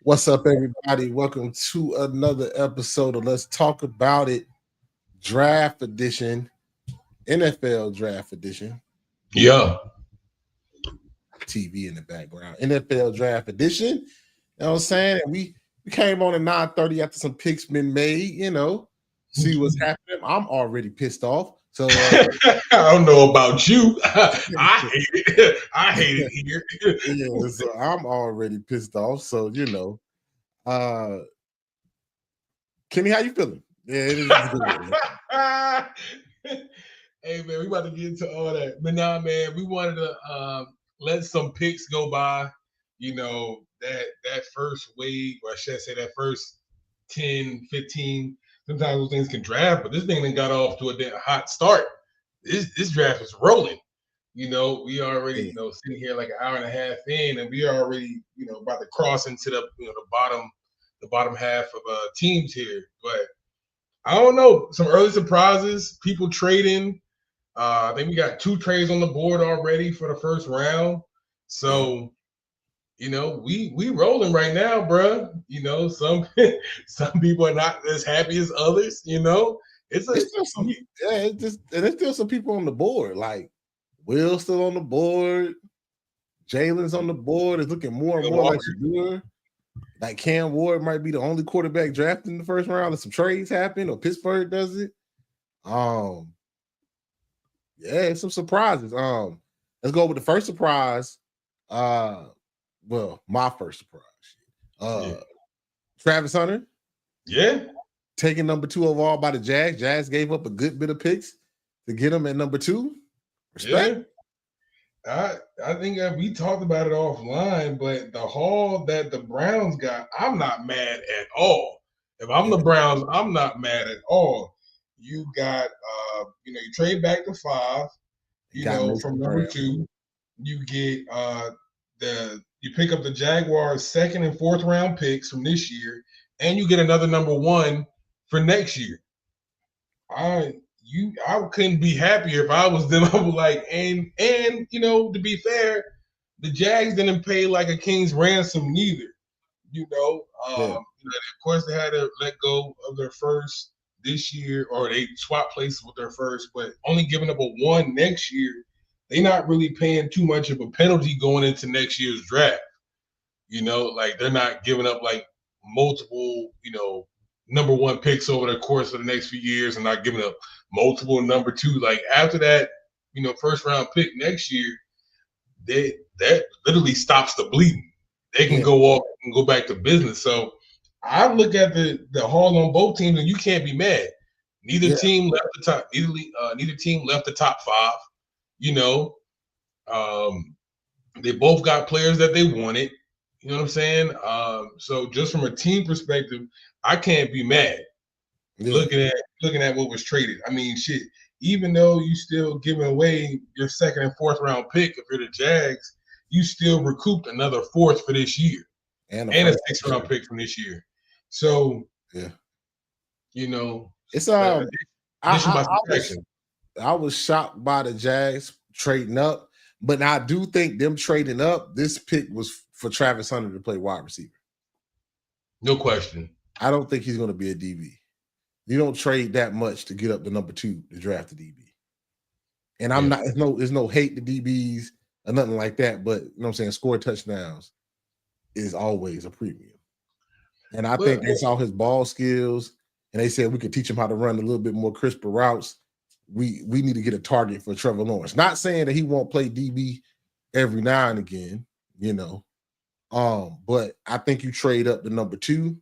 What's up, everybody? Welcome to another episode of Let's Talk About It Draft Edition, NFL Draft Edition. Yeah. TV in the background. NFL Draft Edition. You know what I'm saying? And we came on at 9:30 after some picks been made, see what's happening. I'm already pissed off. So I don't know about you. I hate it. I hate it here. yeah, so I'm already pissed off. So Kenny, how you feeling? Yeah, it is good. Hey man, we about to get into all that. But nah, man, we wanted to let some picks go by. You know, that first wave, or I should say that first 10, 15. Sometimes those things can draft, but this thing then got off to a hot start. This draft is rolling. You know, we already, sitting here like an hour and a half in, and we are already, about to cross into the bottom half of teams here. But I don't know, some early surprises, people trading. I think we got 2 trades on the board already for the first round. So, we rolling right now, bruh. Some people are not as happy as others. There's still some people on the board. Like Will's still on the board. Jalen's on the board. It's looking more and more like Shedeur. Like Cam Ward might be the only quarterback drafted in the first round. If some trades happen or Pittsburgh does it. Some surprises. Let's go with the first surprise. My first surprise. Travis Hunter. Yeah. Taking number 2 overall by the Jags. Jags gave up a good bit of picks to get him at number 2. Respect. Yeah. I think we talked about it offline, but the haul that the Browns got, I'm not mad at all. If I'm the Browns, I'm not mad at all. You got, you trade back to 5, from number 2. You get you pick up the Jaguars' 2nd and 4th round picks from this year, and you get another number 1 for next year. I couldn't be happier if I was them. I was like, and to be fair, the Jags didn't pay like a king's ransom neither. Of course they had to let go of their first this year, or they swapped places with their first, but only giving up a 1 next year. They're not really paying too much of a penalty going into next year's draft. Like they're not giving up like multiple, number 1 picks over the course of the next few years, and not giving up multiple number 2. Like after that, first round pick next year, that literally stops the bleeding. They can go off and go back to business. So I look at the haul on both teams, and you can't be mad. Neither team left the top. Neither team left the top 5. They both got players that they wanted. You know what I'm saying? So just from a team perspective, I can't be mad. Looking at what was traded. I mean, shit. Even though you still giving away your 2nd and 4th round pick, if you're the Jags, you still recouped another 4th for this year, and a 6th round pick from this year. So it's I was shocked by the Jags trading up, but I do think them trading up, this pick was for Travis Hunter to play wide receiver. No question. I don't think he's going to be a DB. You don't trade that much to get up to number 2 to draft a DB. And I'm not, there's no hate to DBs or nothing like that, but you know what I'm saying, score touchdowns is always a premium. And I think they saw his ball skills, and they said we could teach him how to run a little bit more crisper routes. We need to get a target for Trevor Lawrence. Not saying that he won't play DB every now and again, but I think you trade up to number 2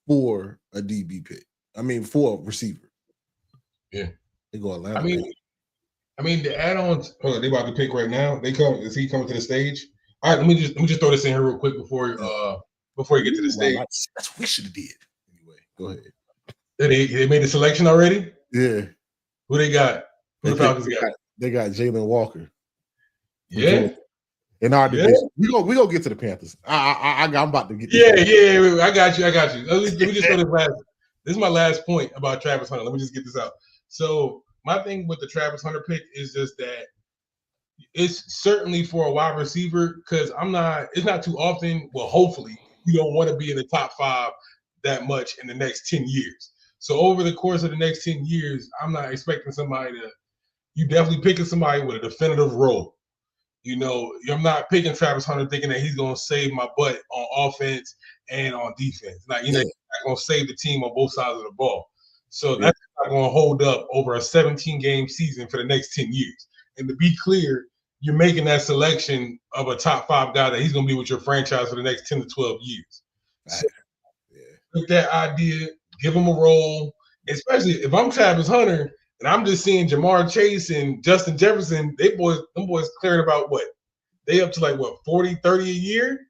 for a DB pick. I mean, for a receiver. Yeah. They go Atlanta. I mean the add-ons. They about to pick right now. Is he coming to the stage? All right, let me just throw this in here real quick before you get to the stage. That's what we should have did. Anyway, go ahead. They made the selection already? Yeah. Who they got? Who the Falcons got? They got Jalen Walker. Yeah. In our division. We go get to the Panthers. I'm about to get I got you. Let me just throw this last. This is my last point about Travis Hunter. Let me just get this out. So my thing with the Travis Hunter pick is just that it's certainly for a wide receiver, because it's not too often, well, hopefully, you don't want to be in the top 5 that much in the next 10 years. So over the course of the next 10 years, I'm not expecting somebody to. You definitely picking somebody with a definitive role. You know, I'm not picking Travis Hunter thinking that he's going to save my butt on offense and on defense. Like, you know, he's not going to save the team on both sides of the ball. So that's not going to hold up over a 17-game season for the next 10 years. And to be clear, you're making that selection of a top 5 guy that he's going to be with your franchise for the next 10 to 12 years. So, with that idea, give him a role, especially if I'm Travis Hunter and I'm just seeing Jamar Chase and Justin Jefferson, them boys clearing about what? They up to like what, 40, 30 a year?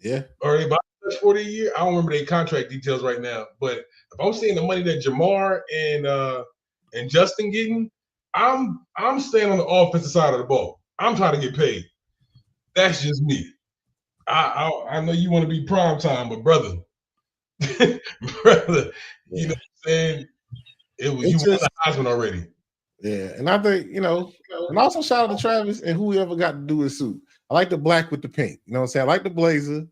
Yeah. Or they about 40 a year? I don't remember their contract details right now. But if I'm seeing the money that Jamar and Justin getting, I'm staying on the offensive side of the ball. I'm trying to get paid. That's just me. I know you want to be prime time, but brother, you know what I'm saying? You won the Heisman already. Yeah, and I think, and also shout out to Travis and whoever got to do his suit. I like the black with the pink. You know what I'm saying? I like the blazer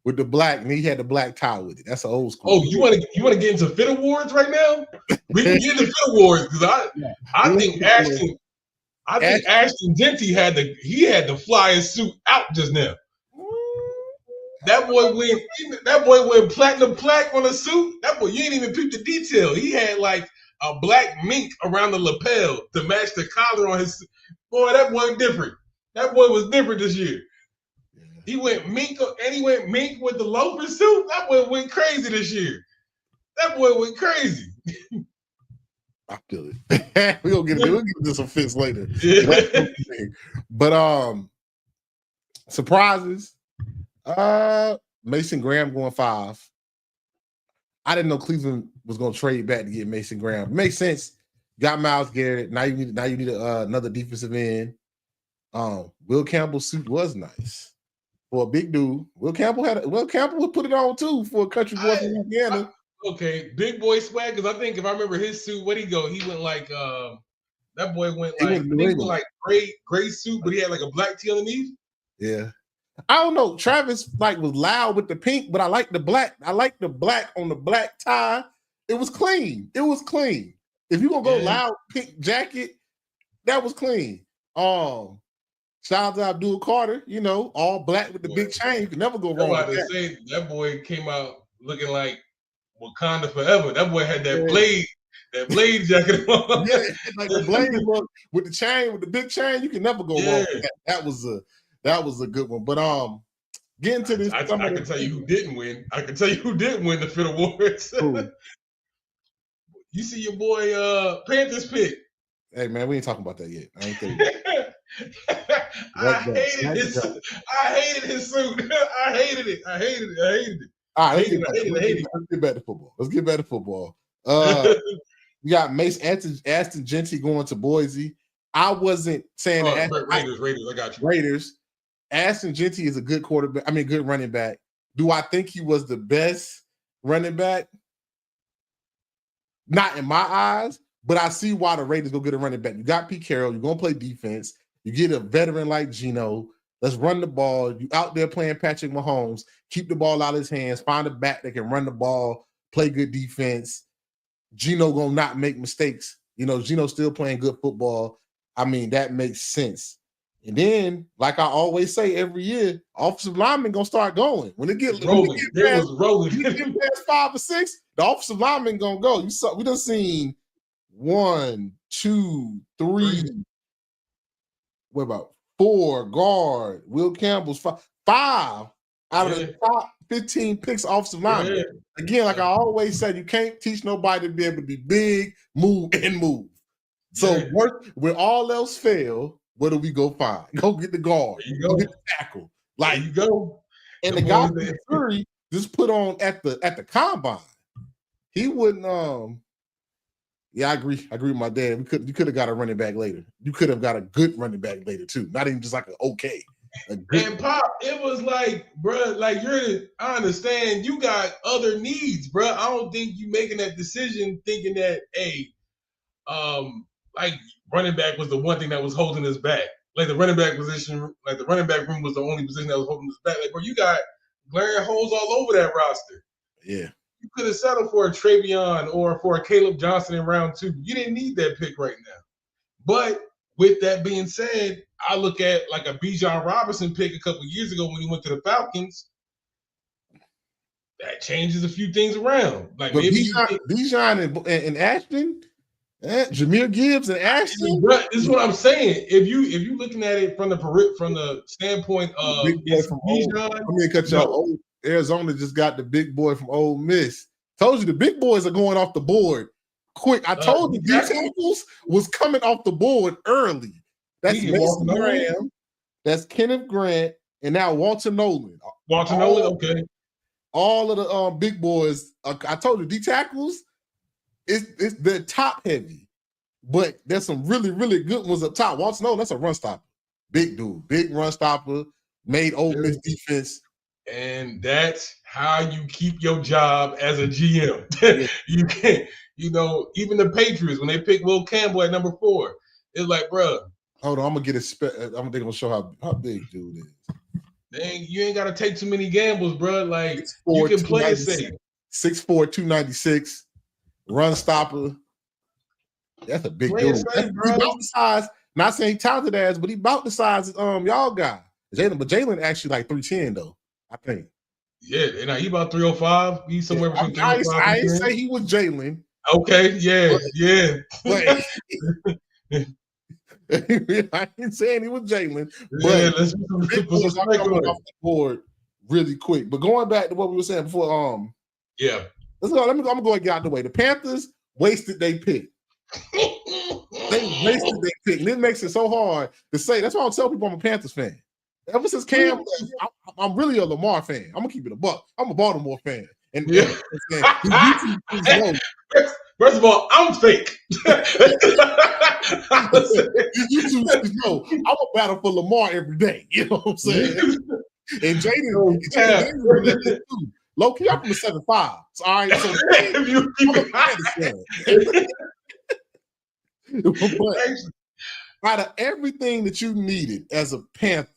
with the black, and he had the black tie with it. That's an old school. Oh, you want to get into fit awards right now? We can get into fit awards because I think Ashton Jeanty had the flyest suit out just now. That boy went platinum plaque on a suit. That boy, you ain't even peep the detail. He had like a black mink around the lapel to match the collar on his. Boy, that boy different. That boy was different this year. Yeah. He went mink with the loafer suit. That boy went crazy this year. That boy went crazy. I feel it. We'll get into some fits later. But surprises. Mason Graham going 5. I didn't know Cleveland was going to trade back to get Mason Graham. Makes sense. Got Myles Garrett. Now you need another defensive end. Will Campbell's suit was nice for a big dude. Will Campbell would put it on too for a country boy from Louisiana. Okay, big boy swag. Because I think if I remember his suit, where'd he go? He went like that boy went like gray suit, but he had like a black tee underneath. Yeah. I don't know. Travis was loud with the pink, but I like the black. I like the black on the black tie. It was clean. If you're gonna go loud pink jacket, that was clean. Shout out to Abdul Carter, all black with the big chain. You can never go wrong with that. That boy came out looking like Wakanda forever. That boy had that blade jacket on. Yeah, like the blade look with the chain, with the big chain. You can never go wrong with that. That was a good one. But getting to this, I can tell you who didn't win. I can tell you who didn't win the Fit Awards. You see your boy Panthers pick. Hey man, we ain't talking about that yet. I ain't thinking. I hated his suit. I hated it. All right, let's get back to football. We got Ashton Jeanty going to Boise. I wasn't saying Raiders. I got you. Raiders. Ashton Jeanty is a good quarterback. I mean, good running back. Do I think he was the best running back? Not in my eyes, but I see why the Raiders go get a running back. You got Pete Carroll. You're going to play defense. You get a veteran like Geno. Let's run the ball. You out there playing Patrick Mahomes. Keep the ball out of his hands. Find a back that can run the ball, play good defense. Geno going to not make mistakes. Geno's still playing good football. I mean, that makes sense. And then, like I always say every year, offensive linemen going to start going. When they get past 5 or 6, the offensive linemen going to go. We done seen 1, 2, 3. What about 4 guard? Will Campbell's 5 out of the top 15 picks offensive linemen. Yeah. Again, like I always said, you can't teach nobody to be able to be big, move. So when all else fail, what do we go find? Go get the guard. Go get the tackle. There you go. And the guy from Missouri just put on at the combine. He wouldn't. I agree. I agree with my dad. You could have got a running back later. You could have got a good running back later too. Not even just like an okay. And Pop, it was like, bro, I understand you got other needs, bro. I don't think you making that decision thinking that, running back was the one thing that was holding us back. Like the running back position, like the running back room was the only position that was holding us back. Like, bro, you got glaring holes all over that roster. Yeah. You could have settled for a Travion or for a Caleb Johnson in round 2. You didn't need that pick right now. But with that being said, I look at like a Bijan Robinson pick a couple years ago when he went to the Falcons. That changes a few things around. Like But maybe Bijan and Ashton, Jahmyr Gibbs and Ashton. This is what I'm saying. If you looking at it from the standpoint of Big boy from Bijan, let me cut y'all. Arizona just got the big boy from Ole Miss. Told you the big boys are going off the board quick. I told you D tackles was coming off the board early. That's Mason Graham, that's Kenneth Grant, and now Walter Nolan. Okay. All of the big boys. I told you D tackles. It's they're top heavy, but there's some really, really good ones up top. Walter Nolan, that's a run stopper. Big dude, big run stopper, made Ole Miss defense. And that's how you keep your job as a GM. Yeah. You can't, even the Patriots, when they pick Will Campbell at number 4, it's like, bro. Hold on, I'm gonna get they're gonna show how big dude is. Dang, you ain't gotta take too many gambles, bro. Like 6'4", you can play it safe. 6'4", 296, run stopper. That's a big dude. He's about the size. Not saying talented ass, but he about the size of y'all guy. Jalen actually like 310 though. I think. Yeah, and he about 305. He's somewhere between 305. I didn't say he was Jalen. Okay, yeah. But, I ain't saying he was Jalen. Yeah, let's put some coming off the board really quick. But going back to what we were saying before, yeah. Let's go. I'm gonna go and get out the way. The Panthers wasted their pick. They wasted their pick. And it makes it so hard to say. That's why I tell people I'm a Panthers fan. Ever since Cam left, I'm really a Lamar fan. I'm gonna keep it a buck. I'm a Baltimore fan. And first of all, I'm fake. You know, I'm a battle for Lamar every day. You know what I'm saying? And Jaden, low key, I'm from the 7'5". So, all right, so but out of everything that you needed as a Panther,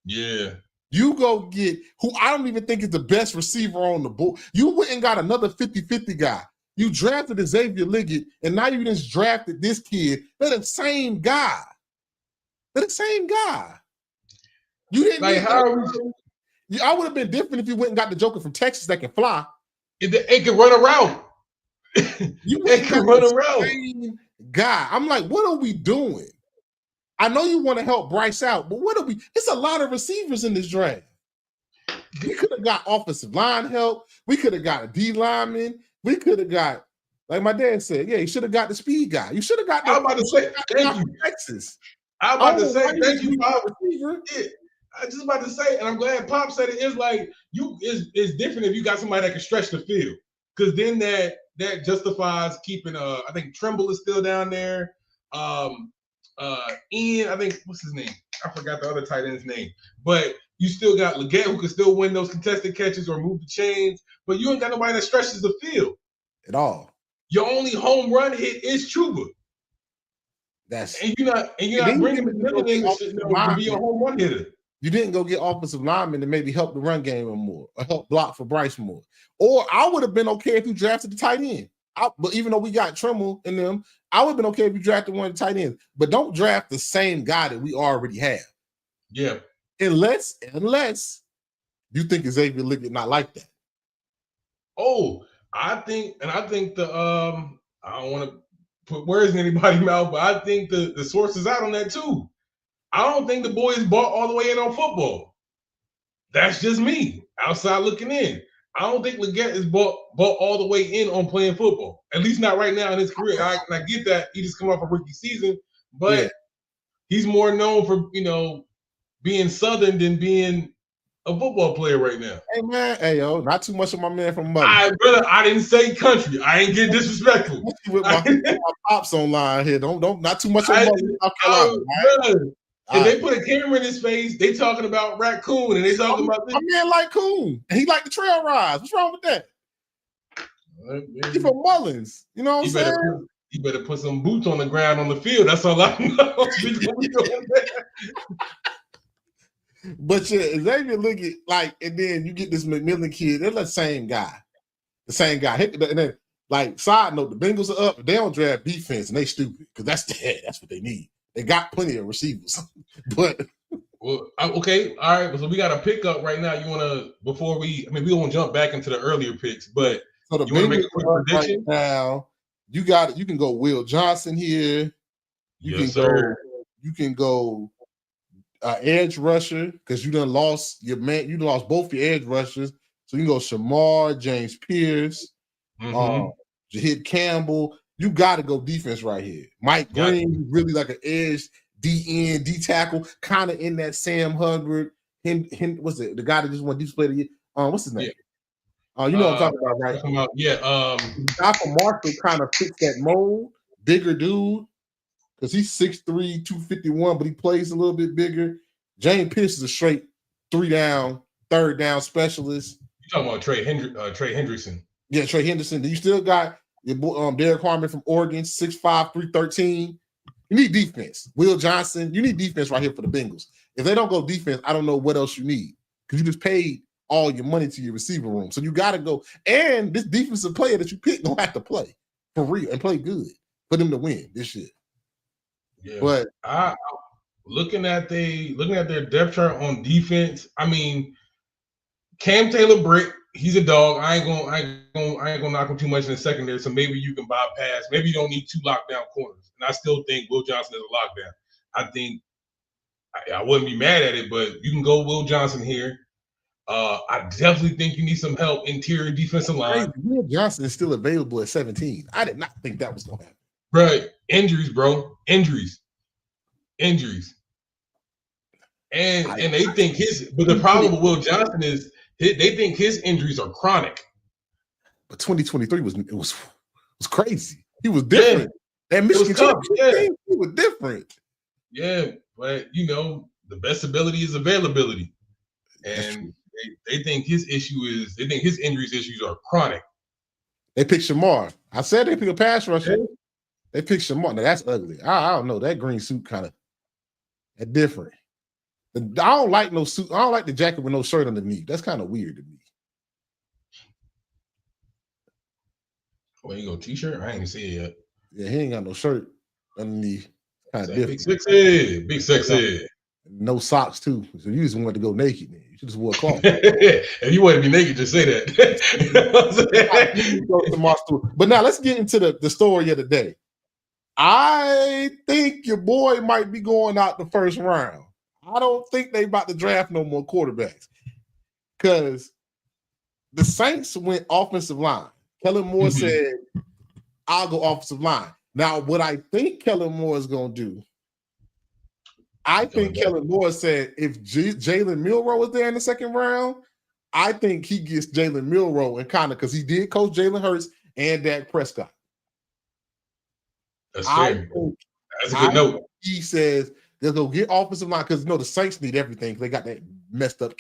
yeah, you go get who I don't even think is the best receiver on the board. You went and got another 50-50 guy. You drafted Xavier Liggett, and now you just drafted this kid. They're the same guy. They're the same guy. You didn't like how I would have been different if you went and got the Joker from Texas that can fly. It can run around. It can run around. Same guy. I'm like, what are we doing? I know you want to help Bryce out, but what are we? It's a lot of receivers in this draft. We could have got offensive line help. We could have got a D lineman. We could have got, like my dad said, yeah, you should have got the speed guy. You should have got. I'm about to say, thank you, Texas. I'm about to say, thank you, Pop. I just about to say, and I'm glad Pop said it. It's like it's different if you got somebody that can stretch the field, because then that justifies keeping. I think Trimble is still down there. Ian, I think what's his name? I forgot the other tight end's name. But you still got Leggett who can still win those contested catches or move the chains. But you ain't got nobody that stretches the field at all. Your only home run hit is Chuba. And you're not bringing the middle to be a home run hitter. You didn't go get offensive linemen to maybe help the run game more or help block for Bryce more. Or I would have been okay if you drafted the tight end. But even though we got Trimble in them, I would have been okay if you drafted one of the tight ends. But don't draft the same guy that we already have. Yeah. Unless you think Xavier Liggett not like that. Oh, I think the I don't want to put words in anybody's mouth, but I think the source is out on that too. I don't think the boys bought all the way in on football. That's just me outside looking in. I don't think Leggett is bought all the way in on playing football. At least not right now in his career. I get that he just come off a rookie season, but he's more known for being Southern than being a football player right now. Hey man, hey yo, not too much of my man from Mother. I didn't say country. I ain't get disrespectful. With my pops online here, don't not too much of Mother. If they put a camera in his face, they talking about raccoon and they talking about this. My man like coon. He like the trail rides. What's wrong with that? He from Mullins. You know what I'm saying? You better put some boots on the ground on the field. That's all I know. But yeah, Xavier look at like, and then you get this McMillan kid. They're the same guy. The same guy. And then, like, side note, the Bengals are up. They don't draft defense, and they stupid because that's what they need. They got plenty of receivers, but well, okay, all right. So we got a pickup right now. You want to before we? I mean, we won't jump back into the earlier picks, but so the you want to make a Bengals quick are up prediction? right now. You got it. You can go Will Johnson here. Yes, sir. You can go edge rusher because you done lost your man. You lost both your edge rushers, so you can go Shamar, James Pierce, Jahid Campbell. You got to go defense right here. Mike Green, really like an edge D end, D tackle, kind of in that Sam Hubbard. What's it? The guy that just won defense player of the year. What's his name? You know what I'm talking about, right? Dr. Marshall kind of fits that mold. Bigger dude, because he's 6'3", 251, but he plays a little bit bigger. James Pierce is a straight third down specialist. You're talking about Trey Hendrickson. Yeah, Trey Henderson. You still got your boy, Derek Harmon from Oregon, 6'5", 313. You need defense. Will Johnson, you need defense right here for the Bengals. If they don't go defense, I don't know what else you need because you just paid all your money to your receiver room. So you got to go. And this defensive player that you pick don't have to play for real and play good for them to win this year. Yeah, but looking at their depth chart on defense, I mean, Cam Taylor-Britt, he's a dog. I ain't gonna knock him too much in the secondary. So maybe you can bypass. Maybe you don't need 2 lockdown corners. And I still think Will Johnson is a lockdown. I think I wouldn't be mad at it, but you can go Will Johnson here. I definitely think you need some help interior defensive line. Will Johnson is still available at 17. I did not think that was gonna happen. Right, injuries, bro, injuries. And they think but the problem with Will Johnson is they think his injuries are chronic. But 2023 was crazy. He was different. That Michigan team, he was different. Yeah, but the best ability is availability. And they think his injuries issues are chronic. They picked Shamar. I said they picked a pass rusher. Yeah. They picked Shamar. Now that's ugly. I don't know. That green suit kind of different. I don't like no suit. I don't like the jacket with no shirt underneath. That's kind of weird to me. Well, you go t-shirt? I ain't see it yet. Yeah, he ain't got no shirt underneath. Kind of different. Big sexy. No socks too. So you just wanted to go naked, man. You should just wore a cloth. If you want to be naked, just say that. But now let's get into the story of the day. I think your boy might be going out the first round. I don't think they about to draft no more quarterbacks because the Saints went offensive line. Kellen Moore said, I'll go offensive line. Now, what I think Kellen Moore is going to do, I think Kellen Moore said if Jalen Milroe was there in the second round, I think he gets Jalen Milroe and kind of because he did coach Jalen Hurts and Dak Prescott. That's fair. That's a good note. He says they'll go get offensive line because the Saints need everything. They got that messed up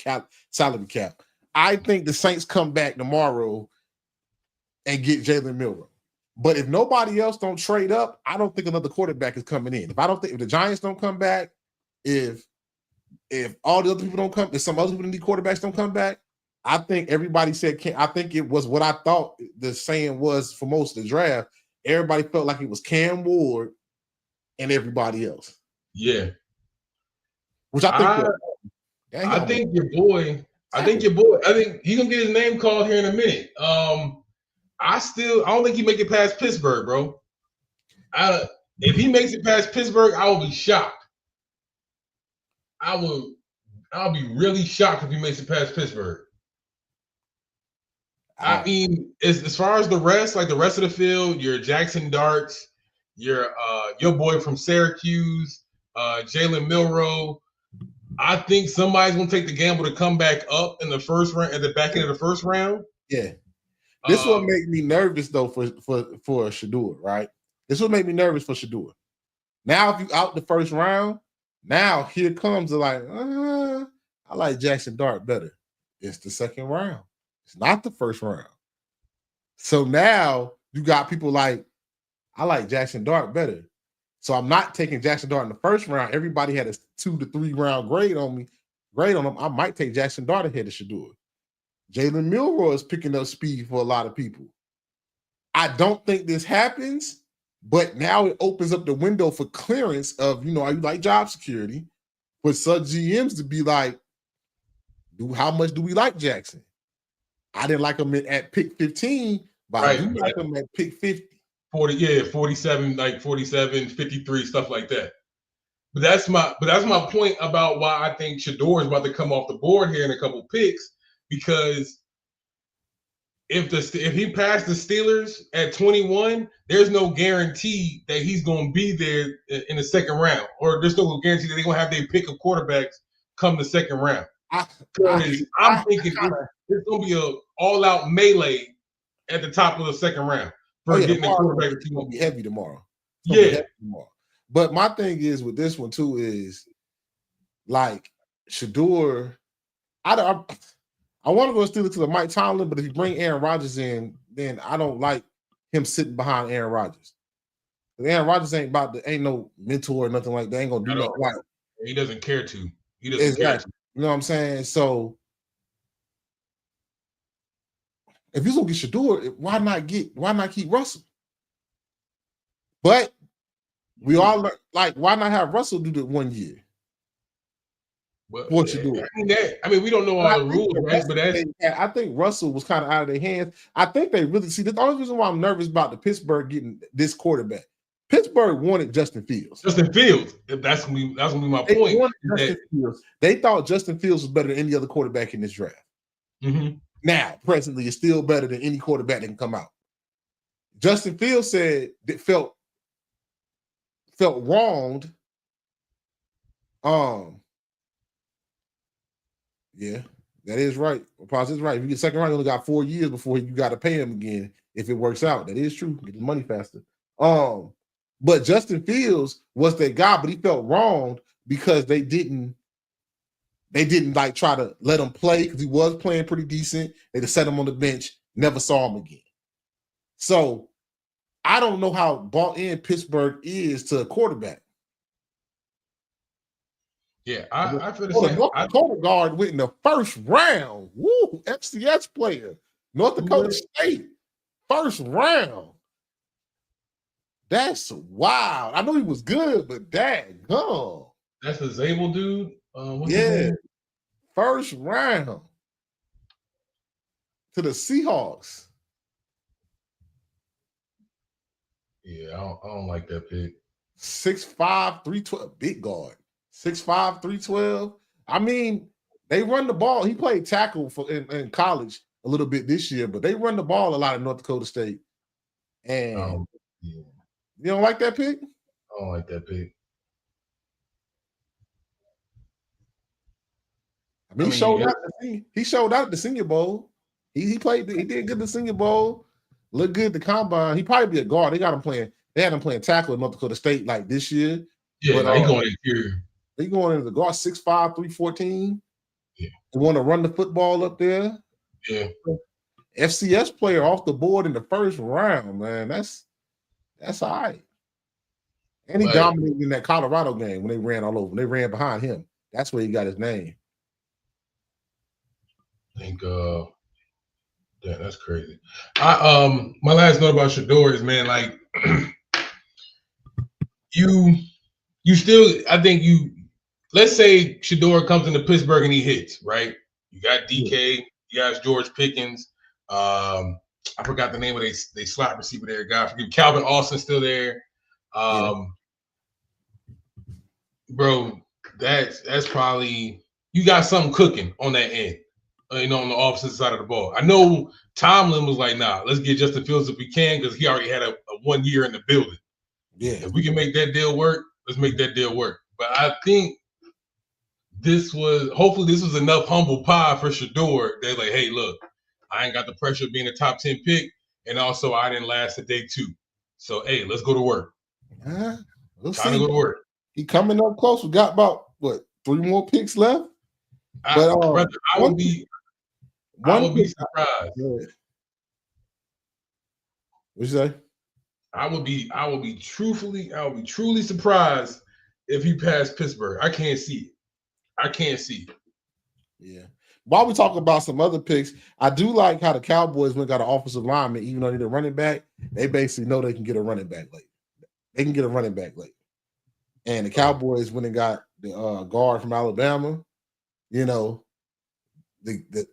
salary cap. I think the Saints come back tomorrow and get Jalen Milroe. But if nobody else don't trade up, I don't think another quarterback is coming in. If the Giants don't come back, if all the other people don't come, if some other people in the quarterbacks don't come back, I think everybody said I think it was what I thought the saying was for most of the draft. Everybody felt like it was Cam Ward and everybody else. Yeah. Which I think your boy, I think he's gonna get his name called here in a minute. I don't think he make it past Pittsburgh, bro. If he makes it past Pittsburgh, I will be shocked. I'll be really shocked if he makes it past Pittsburgh. I mean, as far as the rest of the field, your Jackson Darts, your boy from Syracuse, Jalen Milroe. I think somebody's gonna take the gamble to come back up in the first round, at the back end of the first round. Yeah. This will make me nervous though for Shedeur, right? This will make me nervous for Shedeur. Now, if you out the first round, now here comes I like Jackson Dart better. It's the second round. It's not the first round. So now you got people like, I like Jackson Dart better. So I'm not taking Jackson Dart in the first round. Everybody had a 2 to 3 round grade grade on him, I might take Jackson Dart ahead of Shedeur. Jalen Milroy is picking up speed for a lot of people. I don't think this happens, but now it opens up the window for clearance of, are you like job security? For such GMs to be like, how much do we like Jackson? I didn't like him at pick 15, but I do like him at pick 50. 47, like 47, 53, stuff like that. But that's my point about why I think Shedeur is about to come off the board here in a couple picks, because if he passed the Steelers at 21, there's no guarantee that he's going to be there in the second round, or there's no guarantee that they're going to have their pick of quarterbacks come the second round. Because I'm thinking there's going to be an all-out melee at the top of the second round for getting the quarterback. It's going to be heavy tomorrow. Yeah. But my thing is with this one too is like Shedeur. I want to go steal it to the Mike Tomlin, but if you bring Aaron Rodgers in, then I don't like him sitting behind Aaron Rodgers. Aaron Rodgers ain't no mentor or nothing like that. Ain't gonna do nothing like. He doesn't care to. He doesn't care to. You know what I'm saying? So if you're gonna get Shedeur, why not keep Russell? But we all learn, like, why not have Russell do the 1 year? What you do? I mean, we don't know all the rules, right? But I think Russell was kind of out of their hands. I think they really see. The only reason why I'm nervous about the Pittsburgh getting this quarterback. Pittsburgh wanted Justin Fields. That's gonna be my point. They thought Justin Fields was better than any other quarterback in this draft. Mm-hmm. Now, presently, it's still better than any quarterback that can come out. Justin Fields said that felt wronged. Yeah, that is right. Pause is right. If you get second round, you only got 4 years before you got to pay him again. If it works out, that is true. Get the money faster. But Justin Fields was their guy, but he felt wronged because they didn't like try to let him play because he was playing pretty decent. They just set him on the bench, never saw him again. So I don't know how bought in Pittsburgh is to a quarterback. Yeah, I feel the same. North Dakota guard went in the first round. Woo, FCS player. North Dakota State, first round. That's wild. I know he was good, but daggone. That's the Zabel dude? Yeah. First round. To the Seahawks. Yeah, I don't like that pick. 6'5", 312, big guard. 6'5", 312. I mean, they run the ball. He played tackle in college a little bit this year, but they run the ball a lot in North Dakota State. And you don't like that pick? I don't like that pick. I mean, he showed out at the Senior Bowl. He did good at the Senior Bowl. Looked good at the combine. He probably be a guard. They had him playing tackle at North Dakota State like this year. Yeah, but, he going interior. He going into the guard 6'5", 314. Yeah. They want to run the football up there. Yeah. FCS player off the board in the first round, man. That's all right. And he dominated in that Colorado game when they ran all over. When they ran behind him. That's where he got his name. I think yeah, that's crazy. My last note about Shedeur is, man, like you still, I think let's say Shedeur comes into Pittsburgh and he hits, right? You got DK, you got George Pickens. I forgot the name of they slot receiver there, guy. Calvin Austin's still there. Bro, that's probably, you got something cooking on that end. On the opposite side of the ball. I know Tomlin was like, nah, let's get Justin Fields if we can, because he already had a 1 year in the building. Yeah. If we can make that deal work, let's make that deal work. But I think hopefully this was enough humble pie for Shedeur. They're like, hey, look, I ain't got the pressure of being a top 10 pick, and also I didn't last a day 2. So, hey, let's go to work. Time to go to work. He coming up close. We got about, 3 more picks left? I would be surprised. Yeah. What you say? I would be truly surprised if he passed Pittsburgh. I can't see it. Yeah. While we talk about some other picks, I do like how the Cowboys went got an offensive lineman, even though they need a running back. They basically know they can get a running back late. They can get a running back late. And the Cowboys went and got the guard from Alabama. You know, the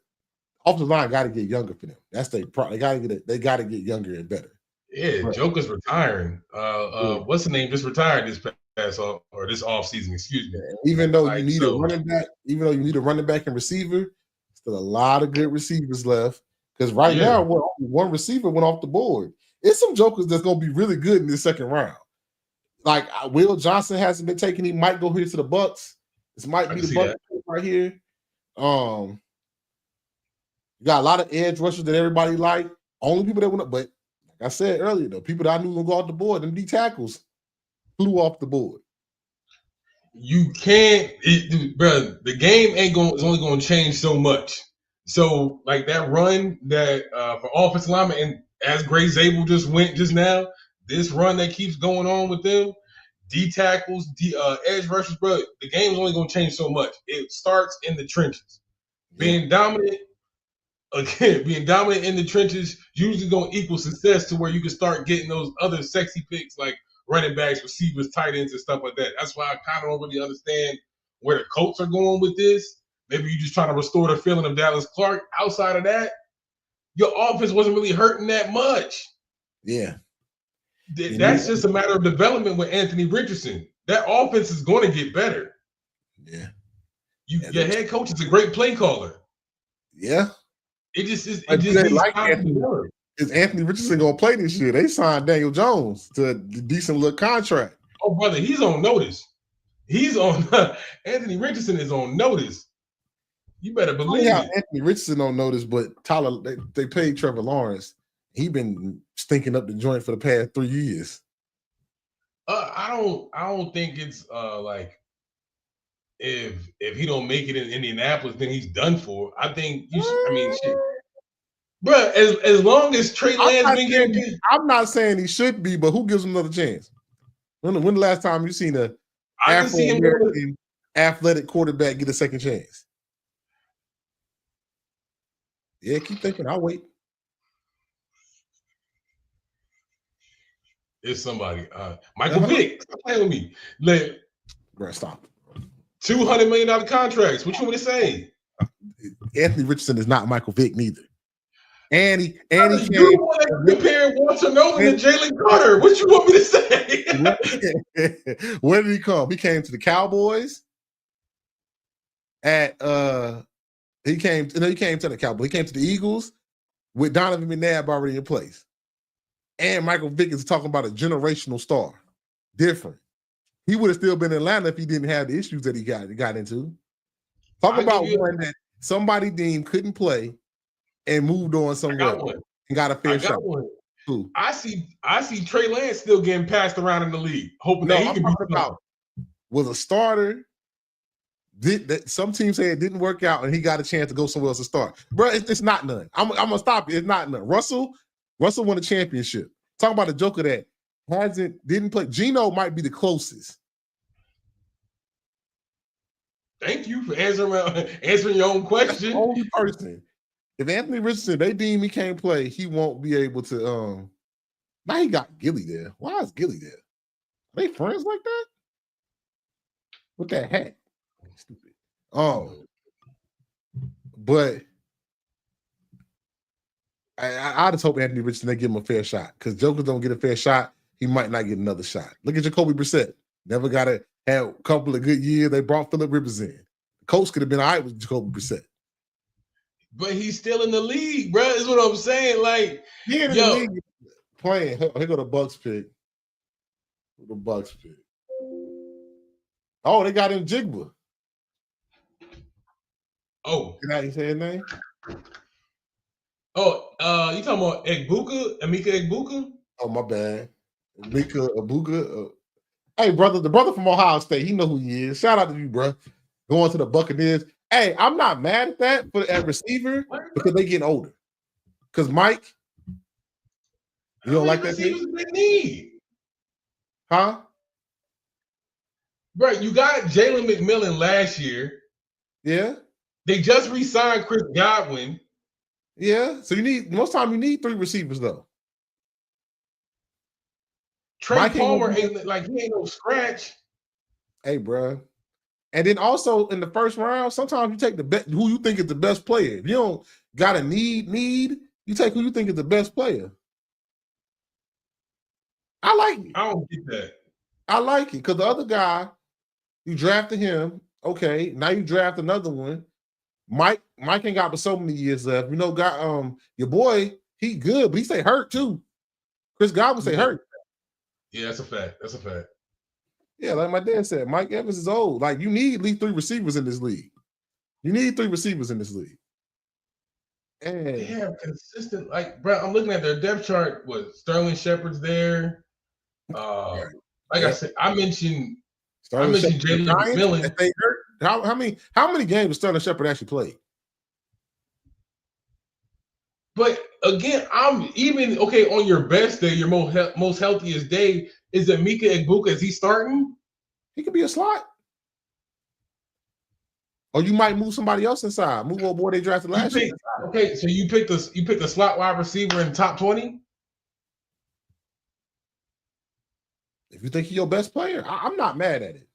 offensive line got to get younger for them. That's they got to get younger and better. Yeah, Right. Joker's retiring. Yeah. What's the name? Just retired this past or this off season. Excuse me. Even though Like, you need a running back, and receiver, still a lot of good receivers left. Because right now, one receiver went off the board. It's some jokers that's going to be really good in this second round. Like Will Johnson hasn't been taken. He might go here to the Bucks. This might be the Bucks right here. You got a lot of edge rushers that everybody like. Only people that went up, but like I said earlier, though, people that I knew were going to go off the board, them D tackles flew off the board. You can't, bro. The game is only going to change so much. So, like that run that for offensive lineman, and as Gray Zabel just went just now, this run that keeps going on with them, D tackles, edge rushers, bro. The game is only going to change so much. It starts in the trenches. Being dominant in the trenches usually going to equal success to where you can start getting those other sexy picks like running backs, receivers, tight ends, and stuff like that. That's why I kind of don't really understand where the Colts are going with this. Maybe you're just trying to restore the feeling of Dallas Clark. Outside of that, your offense wasn't really hurting that much. Yeah. That's just a matter of development with Anthony Richardson. That offense is going to get better. Yeah. Your head coach is a great play caller. Yeah. It just needs like time to develop. Is Anthony Richardson gonna play this year? They signed Daniel Jones to a decent little contract. Oh, brother, he's on notice. He's on Anthony Richardson is on notice. You better believe it. Anthony Richardson on notice, but Tyler, they paid Trevor Lawrence. He been stinking up the joint for the past 3 years. I don't think it's like if he don't make it in Indianapolis, then he's done for. I think you should. I mean, shit. Bro, as long as Trey Lance been getting, I'm not saying he should be, but who gives him another chance? When the last time you seen a Afro-American athletic quarterback get a second chance? Yeah, keep thinking. I'll wait. It's somebody. Michael Vick. Stop playing with me. Bro, stop. $200 million contracts. What you want to say? Anthony Richardson is not Michael Vick neither. And he you want to compare Walter Nolan to Jalen Carter. What you want me to say? Where did he come? He came to the Cowboys. He came to the Cowboys. He came to the Eagles with Donovan McNabb already in place. And Michael Vick is talking about a generational star. Different. He would have still been in Atlanta if he didn't have the issues that he got into. Talk about one that somebody deemed couldn't play and moved on somewhere and got a fair shot. Who? I see Trey Lance still getting passed around in the league, hoping that he can be about was a starter. Some teams say it didn't work out and he got a chance to go somewhere else to start. Bro, it's not none. I'm gonna stop you. It's not none. Russell won a championship. Talk about a joker that didn't play. Geno might be the closest. Thank you for answering your own question. That's the only person. If Anthony Richardson, they deem he can't play, he won't be able to. Now he got Gilly there. Why is Gilly there? Are they friends like that? With that hat. Stupid. But I just hope Anthony Richardson, they give him a fair shot. Because jokers don't get a fair shot, he might not get another shot. Look at Jacoby Brissett. Never got to have a couple of good years. They brought Phillip Rivers in. The coach could have been all right with Jacoby Brissett. But he's still in the league, bro. Is what I'm saying. Like, he in the league playing. Here go the Bucks pick. The Bucks pick. Oh, they got him Jigba. Oh, did I say his name? Oh, you talking about Emeka Egbuka? Oh, my bad. Emeka Egbuka. Hey, brother, the brother from Ohio State. He know who he is. Shout out to you, bro. Going to the Buccaneers. Hey, I'm not mad at that at receiver because they getting older. Because Mike, you don't like that pick? They need. Huh? Bro, you got Jalen McMillan last year. Yeah. They just re-signed Chris Godwin. Yeah. So most time you need 3 receivers though. Trey Mike ain't Palmer gonna be ain't like he ain't no scratch. Hey, bro. And then also in the first round, sometimes you take the best who you think is the best player. If you don't got a need, you take who you think is the best player. I like it. I don't get that. I like it because the other guy, you drafted him. Okay, now you draft another one. Mike ain't got but so many years left. You know, got your boy, he good, but he stay hurt too. Chris Godwin stay hurt. Yeah, that's a fact. That's a fact. Yeah, like my dad said, Mike Evans is old. Like you need at least 3 receivers in this league. You need 3 receivers in this league. And they have consistent, like, bro, I'm looking at their depth chart. What Sterling Shepard's there. I said, I mentioned Jalen McMillan. They hurt. How many games does Sterling Shepard actually played? But again, I'm even okay on your best day, your most healthiest day. Is Emeka Egbuka? Is he starting? He could be a slot. Or you might move somebody else inside. Move old boy they drafted last year. Okay, so you picked a slot wide receiver in top 20? If you think he's your best player, I'm not mad at it.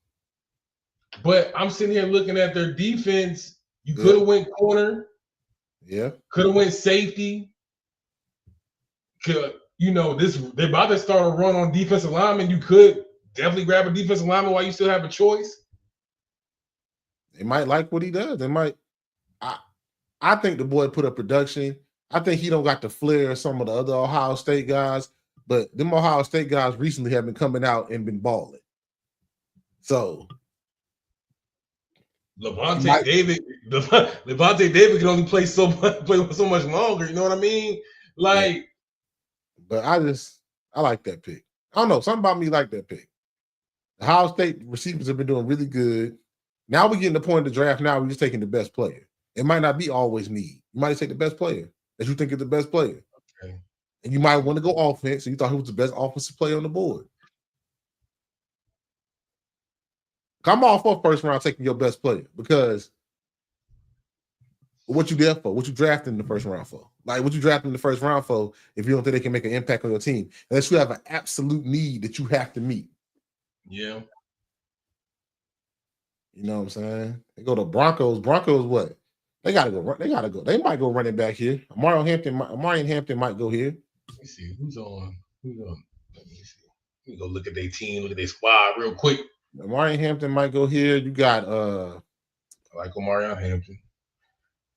But I'm sitting here looking at their defense. You could have went corner. Yeah. Could have went safety. They're about to start a run on defensive linemen. You could definitely grab a defensive lineman while you still have a choice. They might like what he does. They might. I think the boy put up production. I think he don't got the flair of some of the other Ohio State guys, but them Ohio State guys recently have been coming out and been balling. So Levante David can only play so much longer. You know what I mean? Like, yeah. But I like that pick. I don't know. Something about me like that pick. The Ohio State receivers have been doing really good. Now we're getting to the point of the draft. Now we're just taking the best player. It might not be always need. You might take the best player that you think is the best player. Okay. And you might want to go offense. And you thought he was the best offensive player on the board. I'm all for first round taking your best player because what you there for? What you drafting in the first round for? Like what you drafting in the first round for if you don't think they can make an impact on your team. Unless you have an absolute need that you have to meet. Yeah. You know what I'm saying? They go to Broncos. Broncos what? They gotta go. They gotta go. They might go running back here. Amari Hampton might go here. Let me see who's on. Let me see. Let me go look at their team. Look at their squad real quick. Amari Hampton might go here. You got I like Omari Hampton.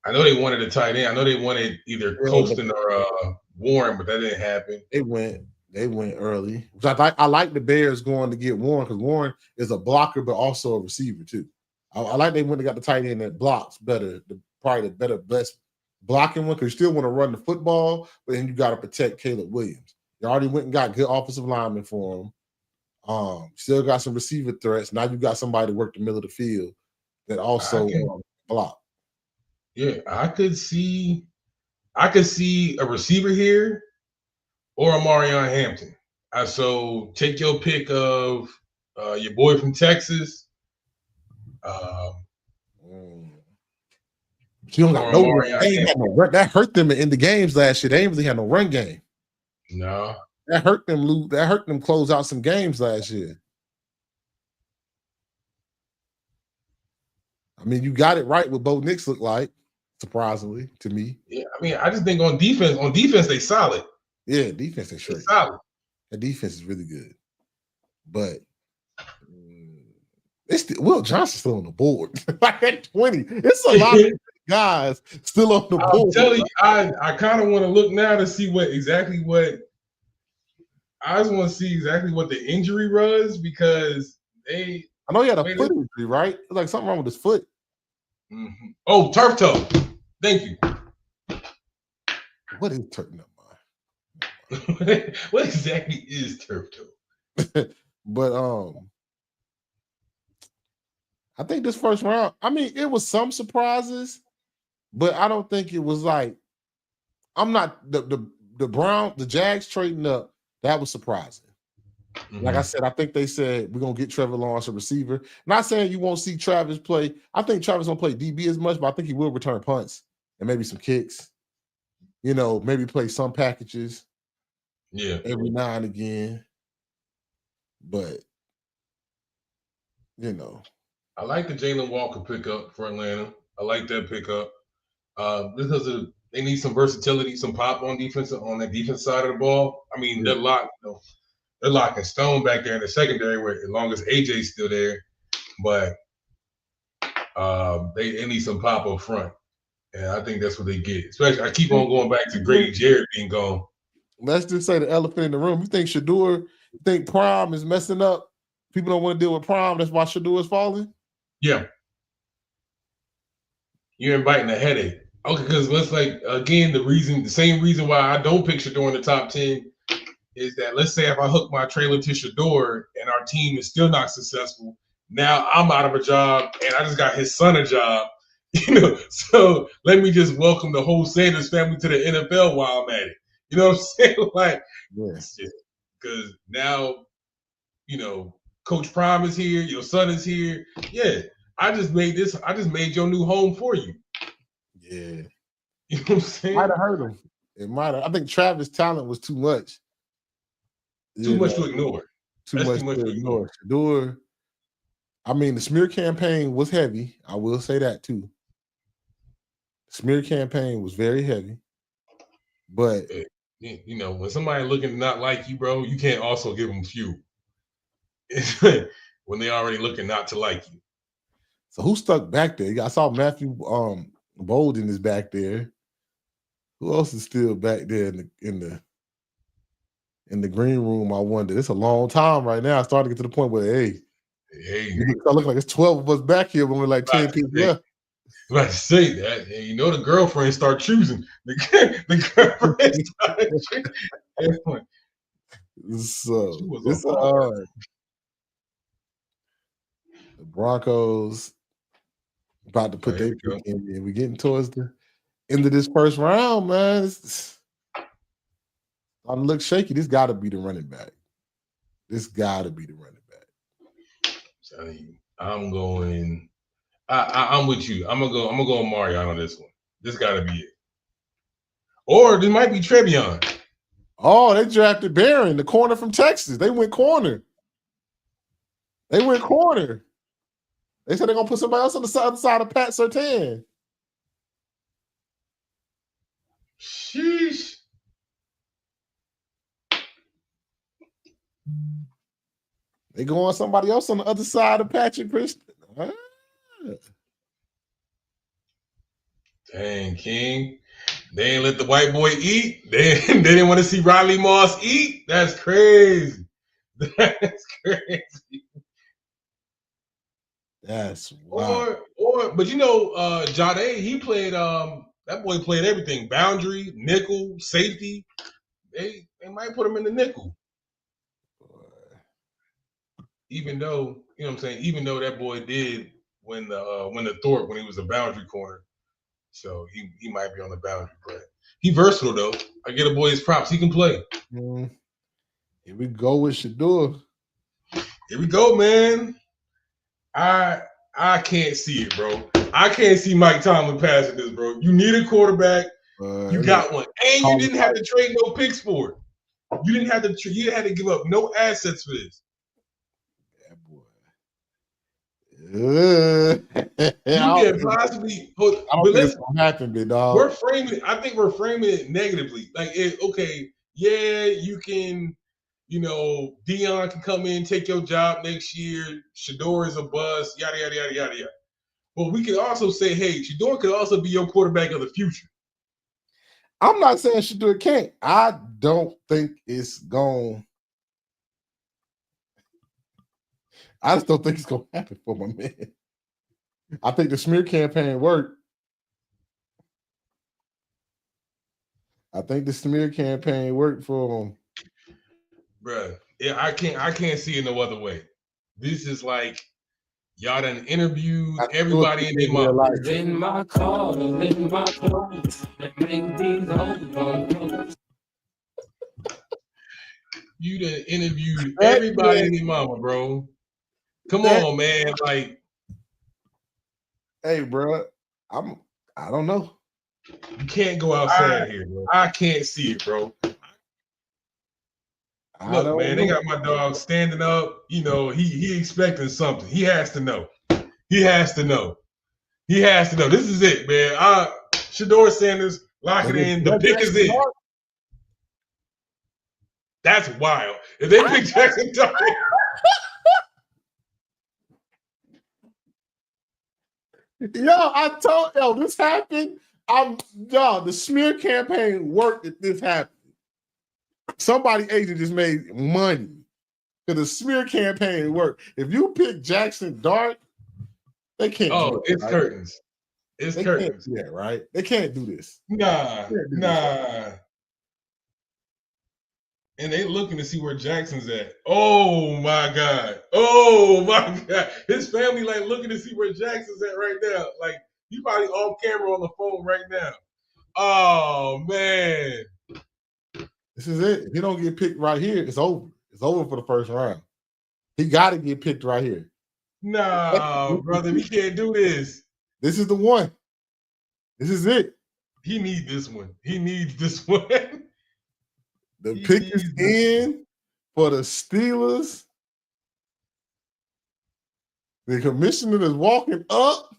I know they wanted a tight end. I know they wanted either Colston or Warren, but that didn't happen. They went early. I like the Bears going to get Warren because Warren is a blocker, but also a receiver too. I like they went and got the tight end that blocks better, probably the best blocking one because you still want to run the football, but then you got to protect Caleb Williams. You already went and got good offensive linemen for him. Still got some receiver threats. Now you got somebody to work the middle of the field that also block. Yeah, I could see a receiver here or Amarion Hampton. So take your pick of your boy from Texas. She don't got no run. That hurt them in the games last year. They didn't really have no run game. No. That hurt them. That hurt them close out some games last year. I mean, you got it right what Bo Nix looked like, surprisingly to me. Yeah, I mean, I just think on defense they solid. Yeah, defense is straight. Solid. The defense is really good, but Will Johnson's still on the board. Like at 20, it's a lot of guys still on the board. I'll tell you, I kind of want to look now to see what I just want to see exactly what the injury was because I know he had a foot injury, right? Like something wrong with his foot. Mm-hmm. Oh, turf toe. Thank you. What is turf toe? What exactly is turf toe? But I think this first round, I mean, it was some surprises, but I don't think it was like I'm not the Jags trading up. That was surprising. Like I said, I think they said we're gonna get Trevor Lawrence a receiver. Not saying you won't see Travis play. I think Travis won't play DB as much, but I think he will return punts and maybe some kicks. Maybe play some packages. Yeah, every now and again. But I like the Jalen Walker pickup for Atlanta. I like that pickup because they need some versatility, some pop on defense on the defense side of the ball. I mean, they're locked. They're locking Stone back there in the secondary, where as long as AJ's still there, but they need some pop up front, and I think that's what they get. Especially, I keep on going back to Grady Jarrett being gone. Let's just say the elephant in the room. You think Shedeur, you think Prime is messing up? People don't want to deal with Prime. That's why Shedeur is falling? Yeah. You're inviting a headache. Okay, because let's the same reason why I don't pick Shedeur in the top 10 is that, let's say if I hook my trailer to Shedeur and our team is still not successful, now I'm out of a job and I just got his son a job. So let me just welcome the whole Sanders family to the NFL while I'm at it. You know what I'm saying? Like, because now, Coach Prime is here, your son is here. Yeah, I just made your new home for you. Yeah. You know what I'm saying? Might have hurt him. It might have. I think Travis' talent was too much. Too much to ignore. Too much to ignore. Shedeur, the smear campaign was heavy. I will say that too. The smear campaign was very heavy. But when somebody looking to not like you, bro, you can't also give them fuel when they already looking not to like you. So who stuck back there? I saw Matthew Bolden is back there. Who else is still back there in the green room? I wonder. It's a long time right now. It's starting to get to the point where hey, it looks like it's 12 of us back here when we're like 10 people left. I was about to say that, and the girlfriends start choosing. The girlfriends start choosing. So it's hard. The Broncos about to put their pick in. We're getting towards the end of this first round, man. It's starting to look shaky. This got to be the running back. I'm going. I'm with you. I'm gonna go on Marion on this one. This got to be it. Or this might be Trevion. Oh, they drafted Barron, the corner from Texas. They went corner. They said they're gonna put somebody else on the other side of Pat Surtain. Sheesh. They go on somebody else on the other side of Patrick Christian. Dang, King. They ain't let the white boy eat. They didn't want to see Riley Moss eat. That's crazy. That's crazy. That's wild. But Jade, he played that boy played everything. Boundary, nickel, safety. They might put him in the nickel. Even though, even though that boy did win the Thorpe when he was a boundary corner. So he might be on the boundary, but he versatile though. I get a boy his props. He can play. Here we go with Shedeur. Here we go, man. I can't see it, bro. I can't see Mike Tomlin passing this, bro. You need a quarterback. You got one, and you didn't have to trade no picks for it. You didn't have to. You had to give up no assets for this. You can possibly. I don't think it's gonna happen, big dog. I think we're framing it negatively. Like, you can. Dion can come in, take your job next year. Shedeur is a bust. Yada yada yada yada yada. But we can also say, hey, Shedeur could also be your quarterback of the future. I'm not saying Shedeur can't. I don't think it's going. I just don't think it's going to happen for my man. I think the smear campaign worked. For him. Bruh, yeah, I can't see it no other way. This is like y'all done interviewed everybody in their mouth. In my car, in my clothes, that make these old. You done interviewed everybody and their mama, bro. Come on, man. Like, hey, bro, I don't know. you can't go outside here, bro. I can't see it, bro. Look, man, they got my dog standing up. You know, he expecting something. He has to know. He has to know. He has to know. This is it, man. Shedeur Sanders, lock it in. The pick is in. That's wild. If they pick Jackson Dart. This happened. The smear campaign worked if this happened. Somebody agent just made money because the smear campaign worked. If you pick Jackson Dart, they can't. Oh, it's right? Curtains. It's they curtains. Yeah, right. They can't do this. Nah. And they looking to see where Jackson's at. Oh my God. His family like looking to see where Jackson's at right now. Like he probably off camera on the phone right now. Oh man. This is it. If he don't get picked right here, it's over. It's over for the first round. He got to get picked right here. Nah, brother, we can't do this. This is the one. This is it. He needs this one. He needs this one. The pick is in for the Steelers. The commissioner is walking up.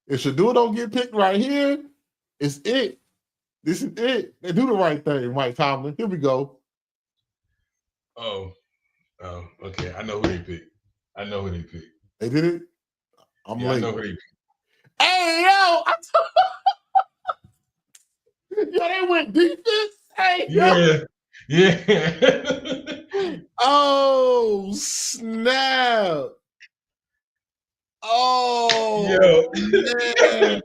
If Shedeur don't get picked right here, it's it. This is it. They do the right thing, Mike Tomlin. Here we go. Oh, okay. I know who they picked. They did it? I'm late. I know who they picked. Hey, yo, they went defense. Hey, yeah. Oh, snap. Oh, man.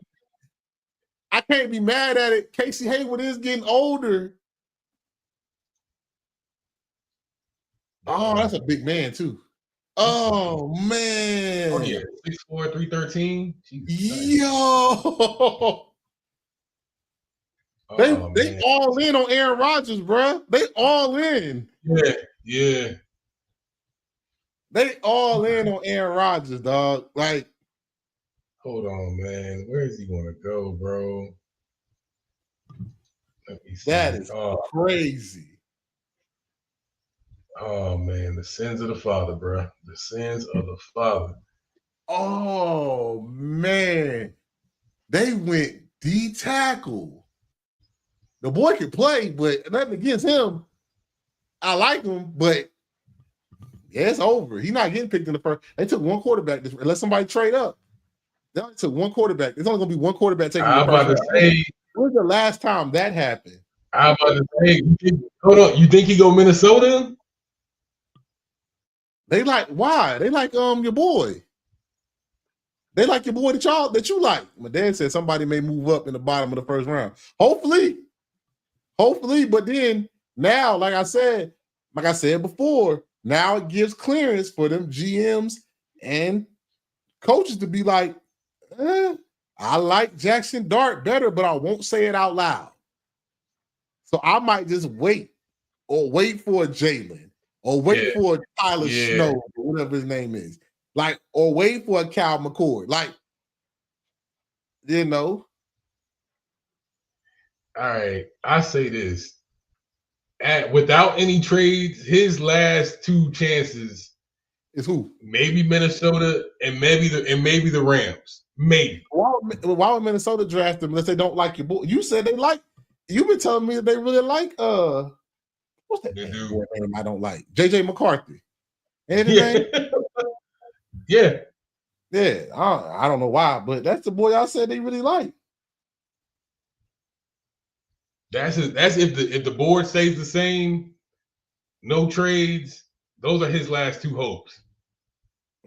I can't be mad at it. Casey Hayward is getting older. Oh, that's a big man, too. Oh, man. Oh, yeah. 6'4", 313. Yo. They all in on Aaron Rodgers, bro. They all in. Yeah. They all in on Aaron Rodgers, dog. Like, hold on, man. Where is he going to go, bro? Let me see. That is crazy. Oh, man. The sins of the father, bro. The sins of the father. Oh, man. They went D-tackle. The boy can play, but nothing against him. I like him, but yeah, it's over. He's not getting picked in the first. They took one quarterback. Unless somebody trade up. They only took one quarterback. There's only going to be one quarterback taking the first round. When was the last time that happened? I'm about to say, hold on. You think he go Minnesota? They like, why? They like your boy. They like your boy that you like. My dad said somebody may move up in the bottom of the first round. Hopefully, but then now, like I said before, now it gives clearance for them GMs and coaches to be like, I like Jackson Dart better, but I won't say it out loud. So I might just wait for a Jalen or wait for a Tyler Snow or whatever his name is. Like, or wait for a Cal McCord. Like, you know. All right. I say this. Without any trades, his last two chances is who? Maybe Minnesota and maybe the Rams. Maybe. Why would Minnesota draft him unless they don't like your boy? You said they like. You've been telling me that they really like what's that name I don't like? JJ McCarthy. Ain't his name? Yeah. I don't know why, but that's the boy I said they really like. That's if the board stays the same, no trades. Those are his last two hopes.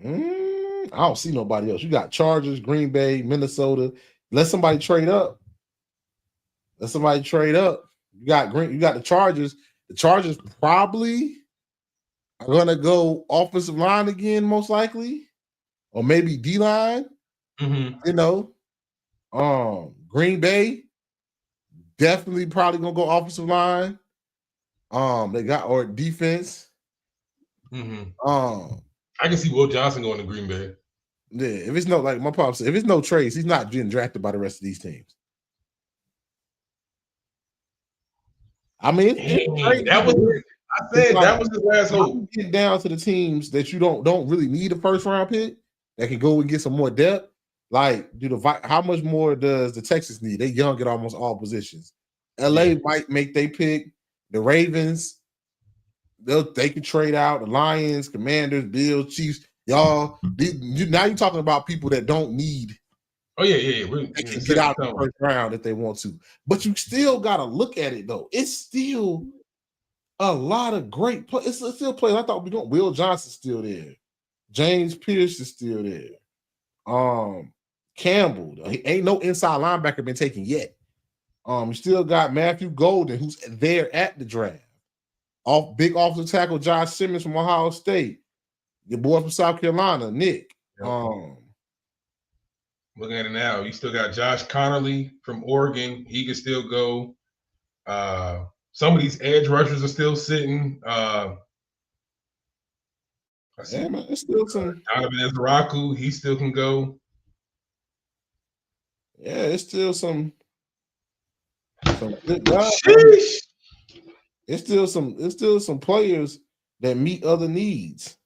I don't see nobody else. You got Chargers, Green Bay, Minnesota. Let somebody trade up. You got the Chargers. The Chargers probably are gonna go offensive line again, most likely, or maybe D-line. Mm-hmm. You know, Green Bay definitely probably gonna go offensive line. They got or defense. I Um, can see Will Johnson going to Green Bay. yeah, if it's no like my pop said, if it's no trades, he's not getting drafted by the rest of these teams. I mean, That was I said that was his last hope. Get down to the teams that you don't really need a first round pick that can go and get some more depth. Like, how much more does the Texans need? They young at almost all positions. LA might make they pick. The Ravens, they can trade out. The Lions, Commanders, Bills, Chiefs. Y'all, now you're talking about people that don't need. Oh yeah. They can get out of the first round if they want to. But you still got to look at it though. It's still a lot of great players. It's still players. I thought we don't. Will Johnson's still there. James Pierce is still there. Campbell, ain't no inside linebacker been taken yet. You still got Matthew Golden, who's there at the draft. Big offensive tackle Josh Simmons from Ohio State. Your boy from South Carolina, Nick. Yep. Looking at it now, you still got Josh Connerly from Oregon. He can still go. Some of these edge rushers are still sitting. Man, it's still some. Donovan Ezraku, he still can go. Yeah, it's still some good guys. It's still some players that meet other needs.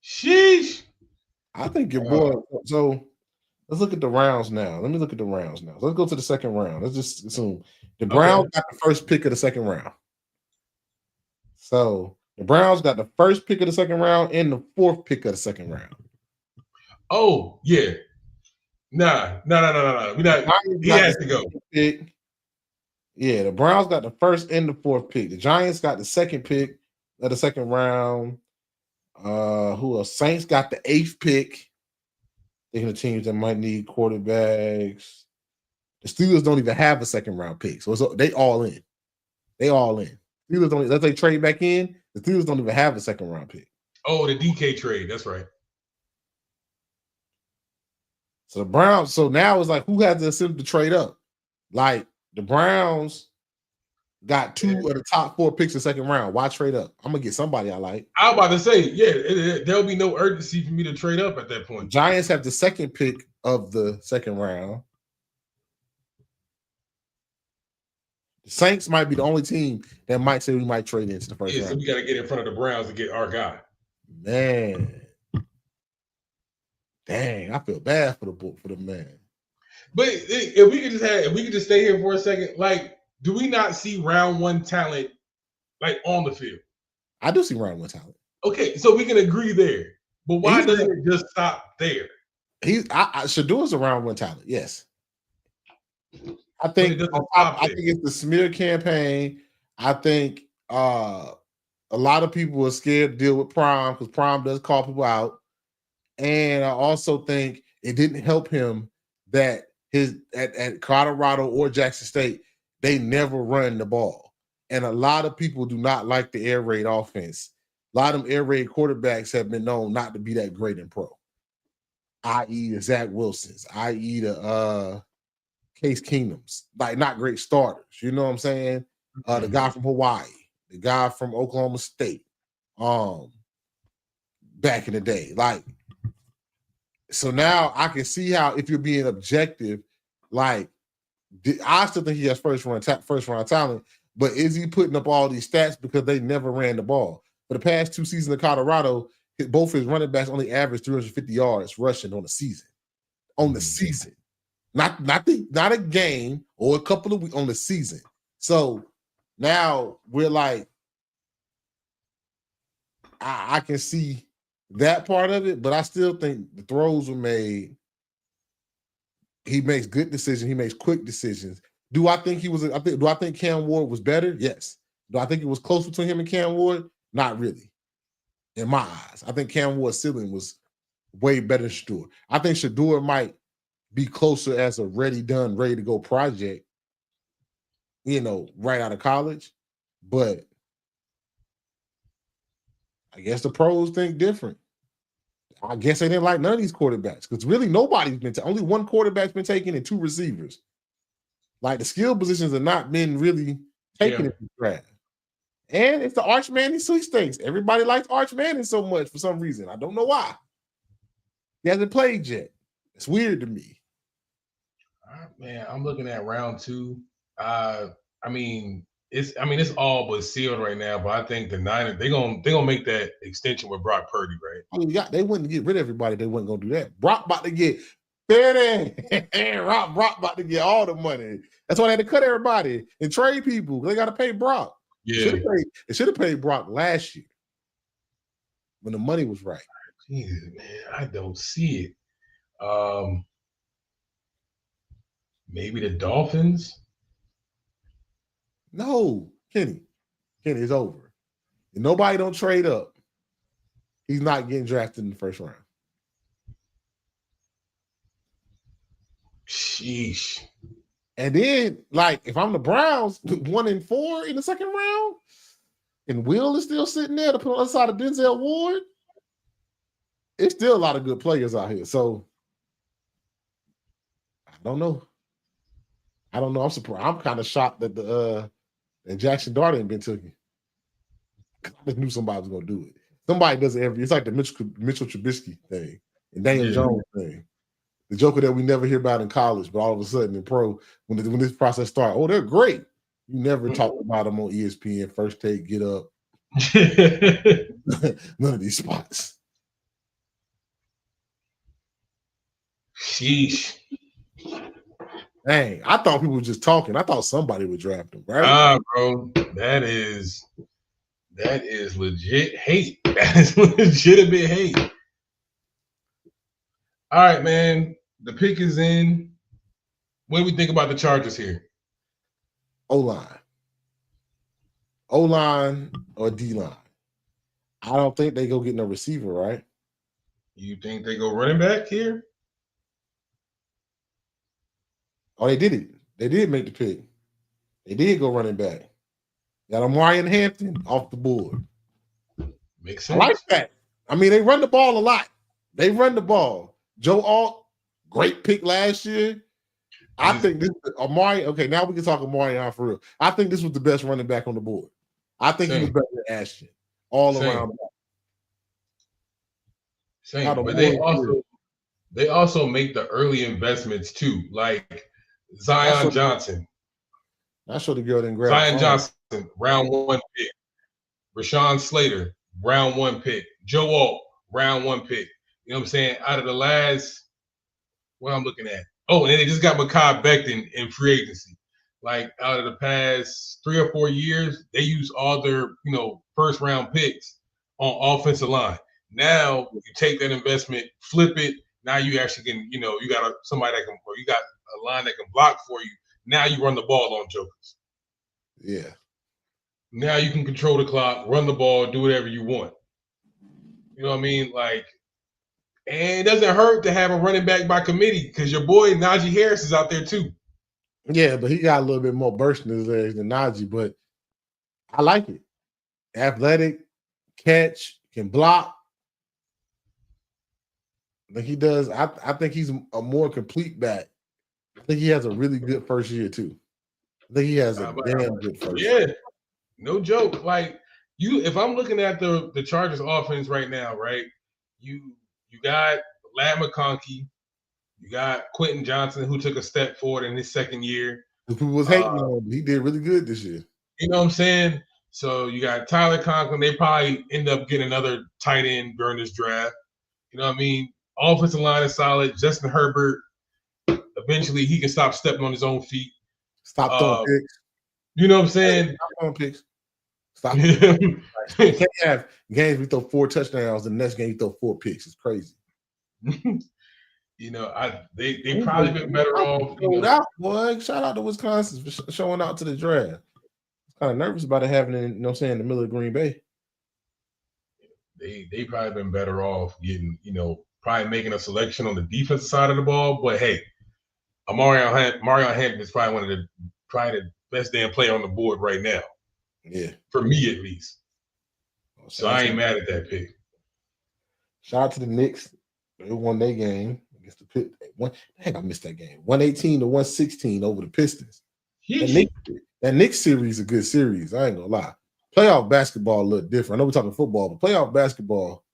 Sheesh. I think your boy. So let's look at the rounds now. Let me look at the rounds now. Let's go to the second round. Let's just assume the Browns got the first pick of the second round. So the Browns got the first pick of the second round and the fourth pick of the second round. Oh yeah. No. We not. He has to go. Pick. Yeah, the Browns got the first and the fourth pick. The Giants got the second pick of the second round. Who else? Saints got the eighth pick. Thinking of teams that might need quarterbacks. The Steelers don't even have a second round pick, so they all in. They all in. Steelers don't. Let's say trade back in. The Steelers don't even have a second round pick. Oh, the DK trade. That's right. So the Browns. So now it's like who has the incentive to trade up? Like the Browns got two of the top four picks in the second round. Why trade up? I'm gonna get somebody I like. I was about to say, there'll be no urgency for me to trade up at that point. Giants have the second pick of the second round. The Saints might be the only team that might say we might trade into the first round. So we got to get in front of the Browns to get our guy. Man, dang, I feel bad for the man. But if we could just stay here for a second, like, do we not see round one talent like on the field? I do see round one talent. Okay, so we can agree there. But why doesn't it just stop there? Shadour's a round one talent, yes. I think it's the smear campaign. I think a lot of people are scared to deal with Prime because Prime does call people out. And I also think it didn't help him that at Colorado or Jackson State, they never run the ball. And a lot of people do not like the air raid offense. A lot of them air raid quarterbacks have been known not to be that great in pro, i.e. the Zach Wilsons, i.e. the Case Keenums, like not great starters. You know what I'm saying? The guy from Hawaii, the guy from Oklahoma State, back in the day. Like, so now I can see how if you're being objective, like I still think he has first round talent, but is he putting up all these stats because they never ran the ball? For the past 2 seasons of Colorado, both his running backs only averaged 350 yards rushing on the season. On the season. Not a game or a couple of weeks, on the season. So now we're like, I can see that part of it, but I still think the throws were made. He makes good decisions. He makes quick decisions. Do I think do I think Cam Ward was better? Yes. Do I think it was close between him and Cam Ward? Not really. In my eyes. I think Cam Ward's ceiling was way better than Shadour. I think Shadour might be closer as a ready to go project, right out of college. But I guess the pros think different. I guess they didn't like none of these quarterbacks because really nobody's been only one quarterback's been taken and 2 receivers. Like the skill positions have not been really taken in the draft. And it's the Arch Manning sweepstakes. Everybody likes Arch Manning so much for some reason. I don't know why. He hasn't played yet. It's weird to me. Man, I'm looking at round 2. I mean, it's all but sealed right now. But I think the Niners they're gonna make that extension with Brock Purdy, right? I mean, they wouldn't get rid of everybody. They wasn't gonna do that. Brock about to get Benny. Brock about to get all the money. That's why they had to cut everybody and trade people. They got to pay Brock. Yeah, They should have paid Brock last year when the money was right. Jesus, man, I don't see it. Maybe the Dolphins. No, Kenny, it's over. If nobody don't trade up, he's not getting drafted in the first round. Sheesh. And then, like, if I'm the Browns, 1-4 in the second round, and Will is still sitting there to put on the other side of Denzel Ward, it's still a lot of good players out here. So I don't know. I'm surprised. I'm kind of shocked that that Jackson Dart ain't been taken. I just knew somebody was gonna do it. Somebody does it it's like the Mitchell Trubisky thing and Daniel Jones thing. The joker that we never hear about in college, but all of a sudden in pro, when this process starts, oh, they're great. You never talk about them on ESPN, First Take, Get Up. None of these spots. Sheesh. Dang, I thought people were just talking. I thought somebody would draft him, right? Bro, that is legit hate. That is legitimate hate. All right, man. The pick is in. What do we think about the Chargers here? O-line or D-line. I don't think they go get no receiver, right? You think they go running back here? Oh, they did it. They did make the pick. They did go running back. Got Amarian Hampton off the board. Makes sense. I like that. I mean, they run the ball a lot. They run the ball. Joe Alt, great pick last year. I think this Amari. Okay, now we can talk Amarian for real. I think this was the best running back on the board. I think he was better than Ashton all around. Same, but they also make the early investments too, like Zion Johnson. That's what the girl didn't grab. Zion Johnson, round 1 pick. Rashawn Slater, round 1 pick. Joe Alt, round 1 pick. You know what I'm saying? Out of the last, what I'm looking at. Oh, and then they just got Mekhi Becton in free agency. Like out of the past 3 or 4 years, they use all their, first round picks on offensive line. Now you take that investment, flip it. Now you actually can, you got somebody that can, or you got a line that can block for you. Now you run the ball on jokers. Yeah. Now you can control the clock, run the ball, do whatever you want. You know what I mean? Like, and it doesn't hurt to have a running back by committee because your boy Najee Harris is out there too. Yeah, but he got a little bit more burst in his legs than Najee, but I like it. Athletic, catch, can block. I think he does. I think he's a more complete back. I think he has a really good first year too. I think he has a damn good first year. Yeah, no joke. Like if I'm looking at the Chargers offense right now, right? You got Ladd McConkey, you got Quentin Johnson, who took a step forward in his second year. People was hating on him. He did really good this year. You know what I'm saying? So you got Tyler Conklin. They probably end up getting another tight end during this draft. You know what I mean? Offensive line is solid. Justin Herbert, eventually he can stop stepping on his own feet. Stop throwing picks. You know what I'm saying? Stop throwing picks. Stop. You can't have games we throw 4 touchdowns. The next game you throw 4 picks. It's crazy. They probably been better off. Out, boy. Shout out to Wisconsin for showing out to the draft. I'm kind of nervous about it happening, in the middle of Green Bay. They probably been better off getting, probably making a selection on the defensive side of the ball. But hey, Mario Hampton is probably one of the best damn player on the board right now. Yeah. For me at least. So I ain't mad at that pick. Shout out to the Knicks. They won their game against the Pitt. I missed that game. 118 to 116 over the Pistons. That Knicks series is a good series. I ain't gonna lie. Playoff basketball a little different. I know we're talking football, but playoff basketball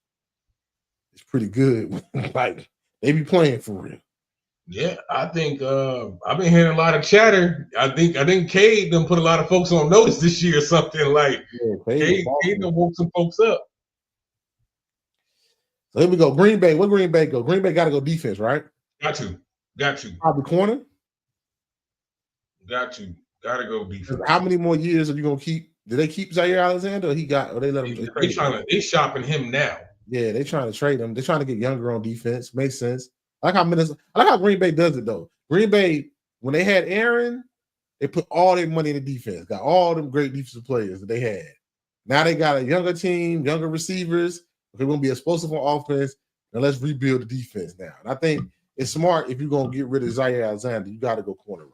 is pretty good. Like they be playing for real. Yeah, I think I've been hearing a lot of chatter. I think Cade done put a lot of folks on notice this year or something like Cade done woke some folks up. So here we go. Green Bay. What Green Bay go? Green Bay got to go defense, right? Got to. Probably corner. Got to go defense. How many more years are you gonna keep? Did they keep Zaire Alexander? Or they let him? They shopping him now. Yeah, they trying to trade him. They're trying to get younger on defense. Makes sense. I like how Green Bay does it though. Green Bay, when they had Aaron, they put all their money in the defense. Got all them great defensive players that they had. Now they got a younger team, younger receivers. They're gonna be explosive on offense. Now let's rebuild the defense now. And I think it's smart if you're gonna get rid of Zaire Alexander. You got to go corner right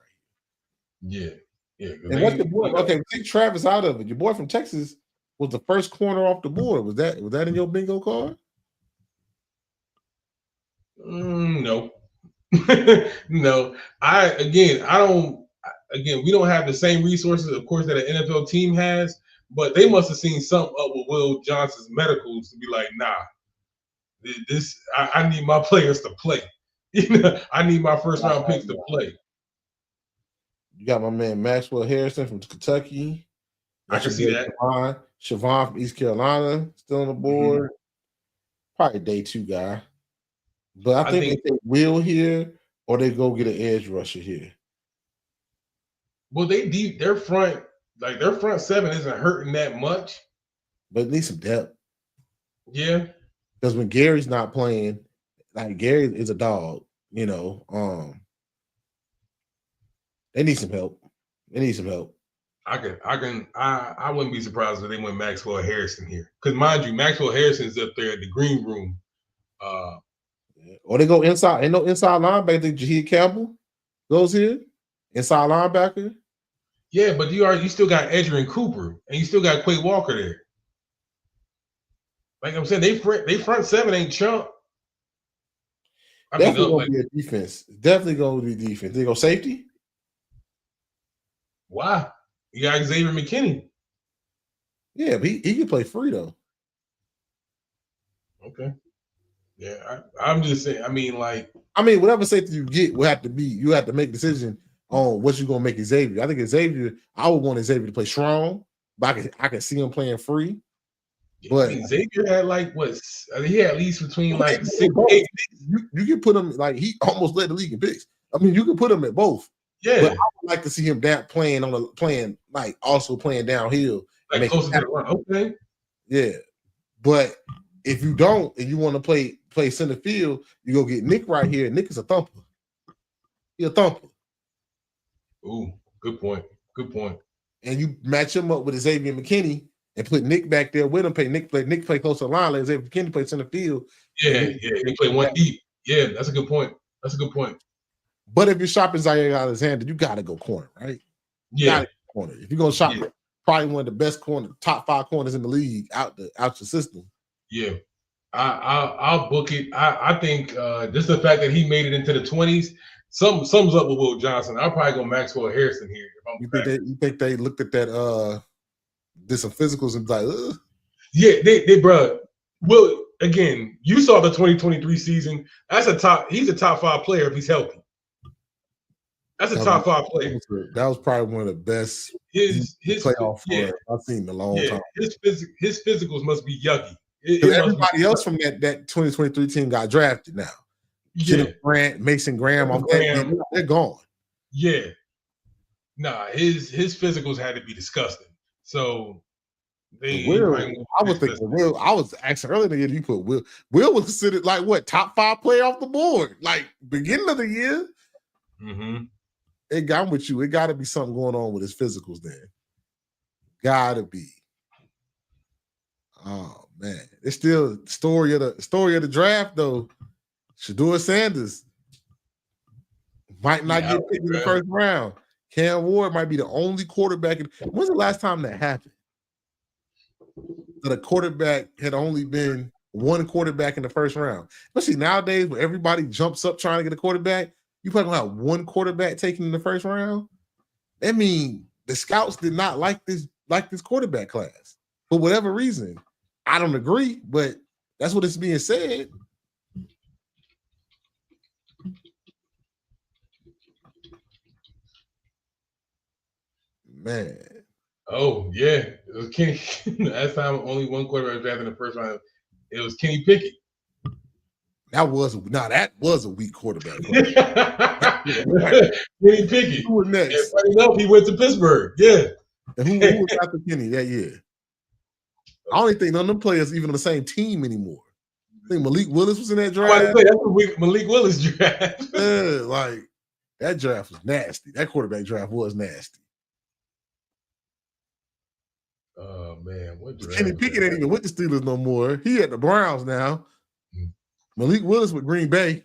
here. Yeah. And what's the boy? Okay, take Travis out of it. Your boy from Texas was the first corner off the board. Was that in your bingo card? No. No. We don't have the same resources, of course, that an NFL team has, but they must have seen something up with Will Johnson's medicals to be like, nah, I need my players to play. I need my first round picks to play. You got my man Maxwell Harrison from Kentucky. I can see that. Siobhan from East Carolina still on the board. Probably day 2 guy. But I think if they will here, or they go get an edge rusher here. Well, their front seven isn't hurting that much. But it needs some depth. Yeah. Because when Gary's not playing, like Gary is a dog, they need some help. I wouldn't be surprised if they went Maxwell Harrison here. Because mind you, Maxwell Harrison's up there at the green room. Or they go inside. Ain't no inside linebacker. Jaheed Campbell goes here. Inside linebacker. Yeah, but you still got Adrian Cooper and you still got Quay Walker there. Like I'm saying, they front seven ain't chump. Definitely gonna be a defense. Definitely gonna be defense. They go safety. Why? You got Xavier McKinney. Yeah, but he can play free though. Okay. Yeah, I'm just saying. Whatever safety you get will have to be. You have to make a decision on what you're gonna make Xavier. I think Xavier. I would want Xavier to play strong, but I can see him playing free. But Xavier had he had at least between 6 and 8. You can put him he almost led the league in picks. You can put him at both. Yeah, but I would like to see him playing also playing downhill. Closer to the run. Okay. Yeah, but if you don't and you want to play center field, you go get Nick right here. Nick is a thumper. He's a thumper. Ooh, good point. And you match him up with Xavier McKinney and put Nick back there with him. Nick play close to the line. Let Xavier McKinney play center field. Yeah, he play one deep. Yeah, that's a good point. But if you're shopping Zaire Alexander, you got to go corner, right? Yeah, corner. If you're gonna shop, probably one of the best top 5 corners in the league out your system. Yeah, I'll book it. I think just the fact that he made it into the 20s sums up with Will Johnson. I'll probably go Maxwell Harrison here. You think they looked at that? Did some physicals and like, ugh. Yeah, they bro. Will, again, you saw the 2023 season. He's a top 5 player if he's healthy. That's a top 5 player. That was probably one of the best his playoff I've seen in a long time. His physicals must be yucky. Everybody else from that 2023 team got drafted now. Yeah. Grant, Mason Graham, they're gone. Yeah. Nah, his physicals had to be disgusting. So I was asking earlier in the year, you put Will. Will was considered top 5 player off the board, beginning of the year. Mm-hmm. It got with you. It got to be something going on with his physicals then. Gotta be. Oh man, it's still story of the draft though. Shedeur Sanders might not get picked in the first round. Cam Ward might be the only quarterback. When's the last time that happened? That a quarterback had only been one quarterback in the first round. Especially nowadays, where everybody jumps up trying to get a quarterback, you probably gonna have one quarterback taken in the first round. I mean, the scouts did not like this quarterback class for whatever reason. I don't agree, but that's what is being said. Man. Oh yeah, it was Kenny. Last time only one quarterback was drafted in the first round. It was Kenny Pickett. That was a weak quarterback. Kenny Pickett. Who was next? And funny enough, he went to Pittsburgh. Yeah. And who was after Kenny that year? I don't even think none of them players even on the same team anymore. I think Malik Willis was in that draft. That's what Malik Willis draft. Yeah, like that draft was nasty. That quarterback draft was nasty. Oh man, what draft? Kenny Pickett ain't even with the Steelers no more. He at the Browns now. Malik Willis with Green Bay. Let me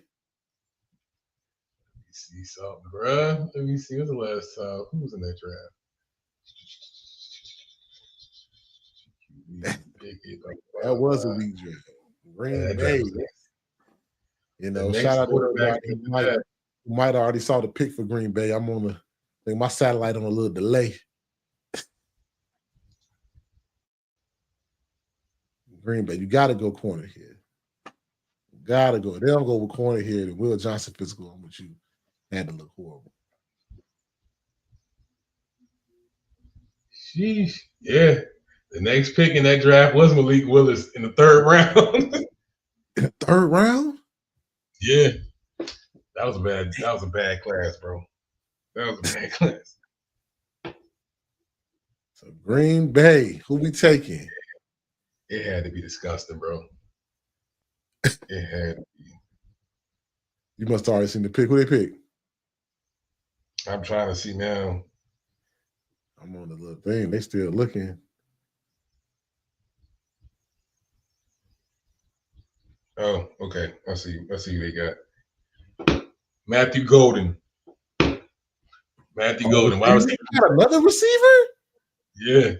see something, bruh. Let me see. When's the last time? Who was in that draft? That was a weak draft. Green Bay. You know, shout out to everybody who might have already saw the pick for Green Bay. I'm on I think my satellite on a little delay. Green Bay, you got to go corner here. Gotta go. They don't go with corner here. The Will Johnson physical on with you had to look horrible. Sheesh. Yeah. The next pick in that draft was Malik Willis in the third round. In the third round? Yeah. That was a bad class, bro. That was a bad class. So Green Bay, who we taking? It had to be disgusting, bro. It had to be. You must have already seen the pick. Who they pick? I'm trying to see now. I'm on the little thing. They still looking. Oh, okay. I see who they got. Matthew Golden. Golden. Why They got another receiver? Yeah.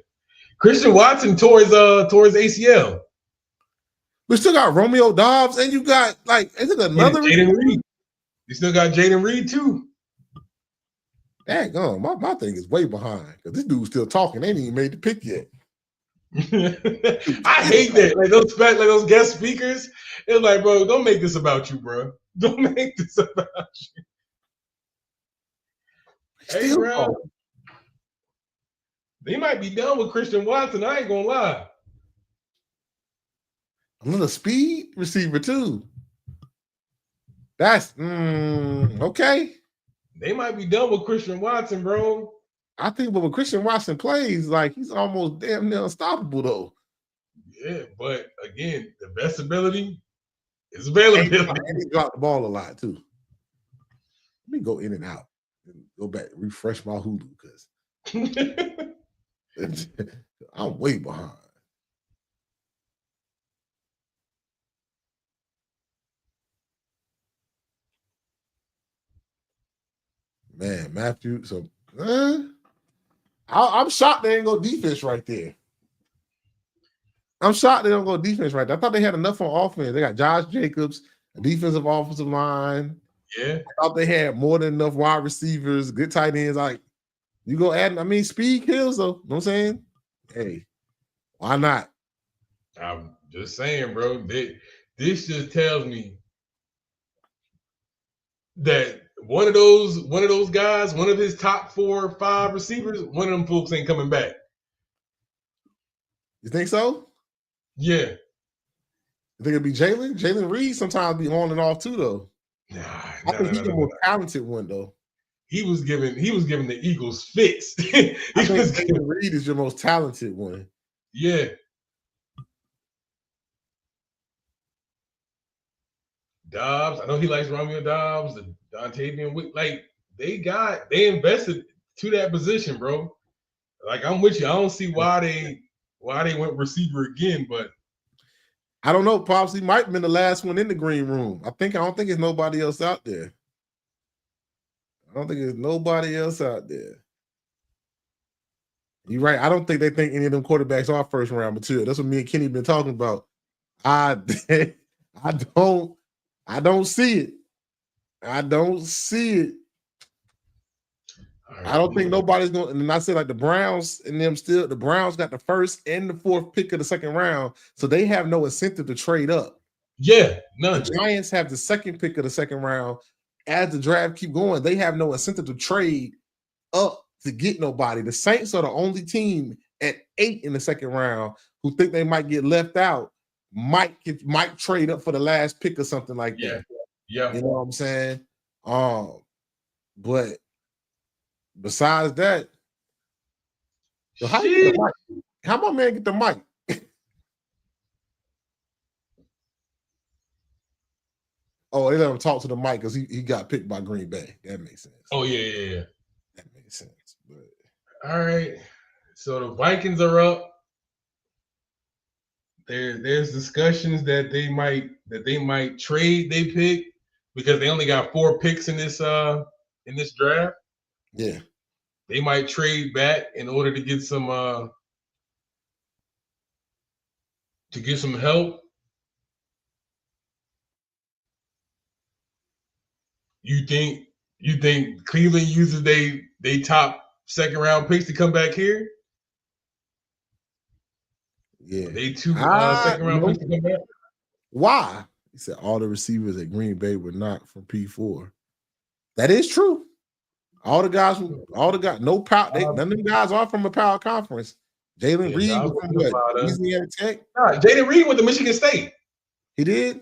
Christian Watson tore his ACL. We still got Romeo Dobbs, and you got is it another Jaden Reed? You still got Jaden Reed too. Dang, my thing is way behind because this dude's still talking. They ain't even made the pick yet. I hate that. Like those guest speakers. It's like, bro, don't make this about you, bro. Don't make this about you. Hey, bro. They might be done with Christian Watson. I ain't gonna lie. Another speed receiver too. That's okay. They might be done with Christian Watson, bro. I think, but when Christian Watson plays, he's almost damn near unstoppable, though. Yeah, but again, the best ability is availability. And he dropped the ball a lot too. Let me go in and out and go back, refresh my Hulu because I'm way behind. Man, Matthew. So I'm shocked they ain't go defense right there. I'm shocked they don't go defense right there. I thought they had enough on offense. They got Josh Jacobs, a defensive offensive line. Yeah. I thought they had more than enough wide receivers, good tight ends. You go add, speed kills though. You know what I'm saying? Hey, why not? I'm just saying, bro. This just tells me that one of those guys, one of his top 4 or 5 receivers, one of them folks ain't coming back. You think so? Yeah. You think it'd be Jalen? Jalen Reed sometimes be on and off too, though. I think he's the more talented one, though. He was giving the Eagles fits. I think Jalen Reed is your most talented one. Yeah. Dobbs, I know he likes Romeo Dobbs, the Dontavian Wick. They invested to that position, bro. I'm with you. I don't see why they went receiver again, but I don't know. Pops, he might have been the last one in the green room. I don't think there's nobody else out there. You're right. I don't think they think any of them quarterbacks are first round material. That's what me and Kenny been talking about. I don't see it. Right, I don't think nobody's going. And I say like the Browns and them still. The Browns got the first and the fourth pick of the second round, so they have no incentive to trade up. Yeah, none. The Giants have the second pick of the second round. As the draft keep going, they have no incentive to trade up to get nobody. The Saints are the only team at 8 in the second round who think they might get left out, might trade up for the last pick or something like that. Yeah. You know what I'm saying? But besides that, how my man get the mic? Oh, they let him talk to the mic because he got picked by Green Bay. That makes sense. Oh, yeah. That makes sense. But all right. So the Vikings are up. There's discussions that they might trade they pick because they only got 4 picks in this draft. Yeah. They might trade back in order to get some help. You think Cleveland uses they top second round picks to come back here? Yeah. They 2 second round picks to come back? Why? He said all the receivers at Green Bay were not from P4. That is true. All the guys, no power. None of them guys are from a power conference. Jalen Reed was from what? Louisiana Tech. Jalen Reed went to Michigan State. He did.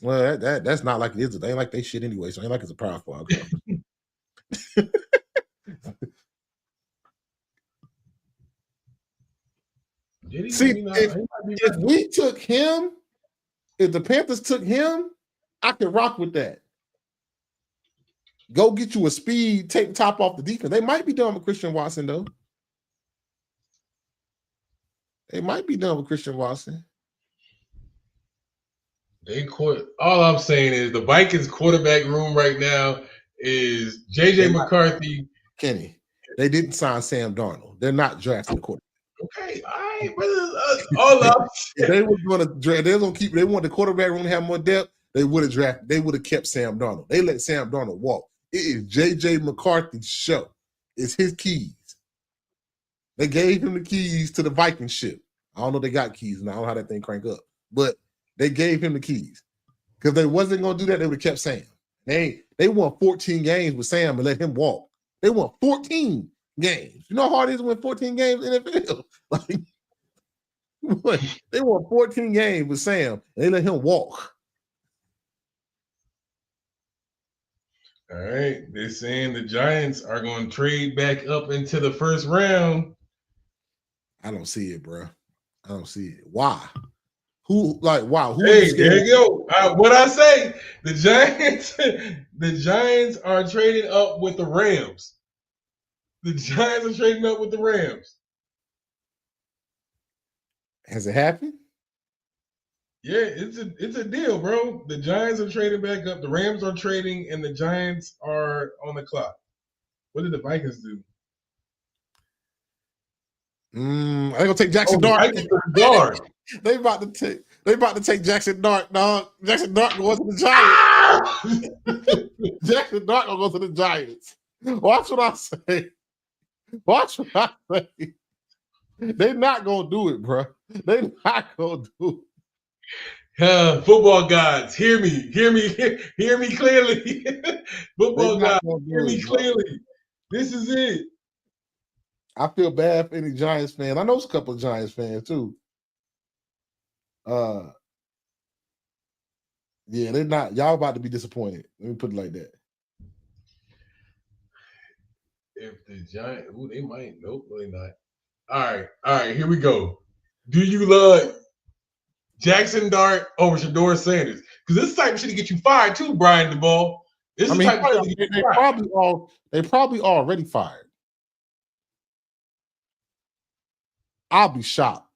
Well, that's not like it is. They ain't like they shit anyway, so it ain't like it's a power conference. See, if we took him, if the Panthers took him, I could rock with that. Go get you a speed, take the top off the defense. They might be done with Christian Watson, though. They might be done with Christian Watson. All I'm saying is the Vikings quarterback room right now is JJ McCarthy. Kenny, they didn't sign Sam Darnold. They're not drafting the quarterback. Okay, all right, brother. All up. They were going to draft. They want the quarterback room to have more depth. They would have drafted. They would have kept Sam Darnold. They let Sam Darnold walk. It is JJ McCarthy's show. It's his keys. They gave him the keys to the Viking ship. I don't know if they got keys now. I don't know how that thing crank up, but they gave him the keys because they wasn't going to do that. They would have kept Sam. They won 14 games with Sam and let him walk. They won 14 games. You know how hard it is to win 14 games in the NFL? Like, they won 14 games with Sam and they let him walk. All right. They're saying the Giants are going to trade back up into the first round. I don't see it, bro. I don't see it. Why? Wow. Hey, there you go. What I say, the Giants are trading up with the Rams. The Giants are trading up with the Rams. Has it happened? Yeah, it's a deal, bro. The Giants are trading back up. The Rams are trading, and the Giants are on the clock. What did the Vikings do? They're gonna take Jackson Dart. They about to take Jackson Dart, dog. Jackson Dart goes to the Giants. Jackson Dart gonna go to the Giants. Watch what I say. Watch what I say. They're not gonna do it, bro. They're not gonna do it. Football gods, hear me clearly. Football gods, hear me clearly. This is it. I feel bad for any Giants fan. I know a couple of Giants fans too. Yeah, they're not. Y'all about to be disappointed. Let me put it like that. If the Giants, they might. Nope, really not. All right. Here we go. Do you love Jackson Dart over Shedeur Sanders? Because this type of shit to get you fired too, Brian DeBall. This is type of shit they probably already fired. I'll be shocked.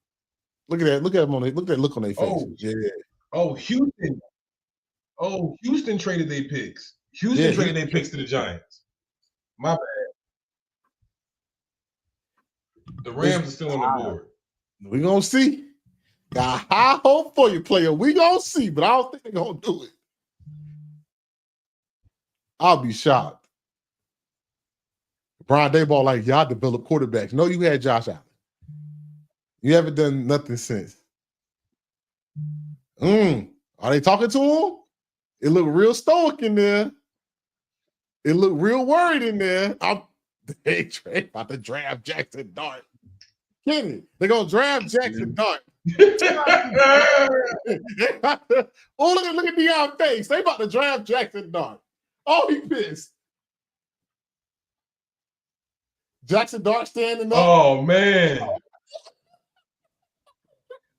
Look at that. Look at them look at that look on their faces. Houston. Houston traded their picks. Houston traded their picks to the Giants. My bad. The Rams are still on the board. We're gonna see. Got high hope for you, player. We gonna see, but I don't think they're gonna do it. I'll be shocked. Brian Daboll, like, y'all develop quarterbacks. No, you had Josh Allen. You haven't done nothing since. Are they talking to him? It looked real stoic in there. It looked real worried in there. They about to draft Jackson Dart. Kenny, they're gonna draft Jackson Dart. Oh, look at Deion's face. They about to draft Jackson Dart. Oh, he pissed. Jackson Dart standing up. Oh man.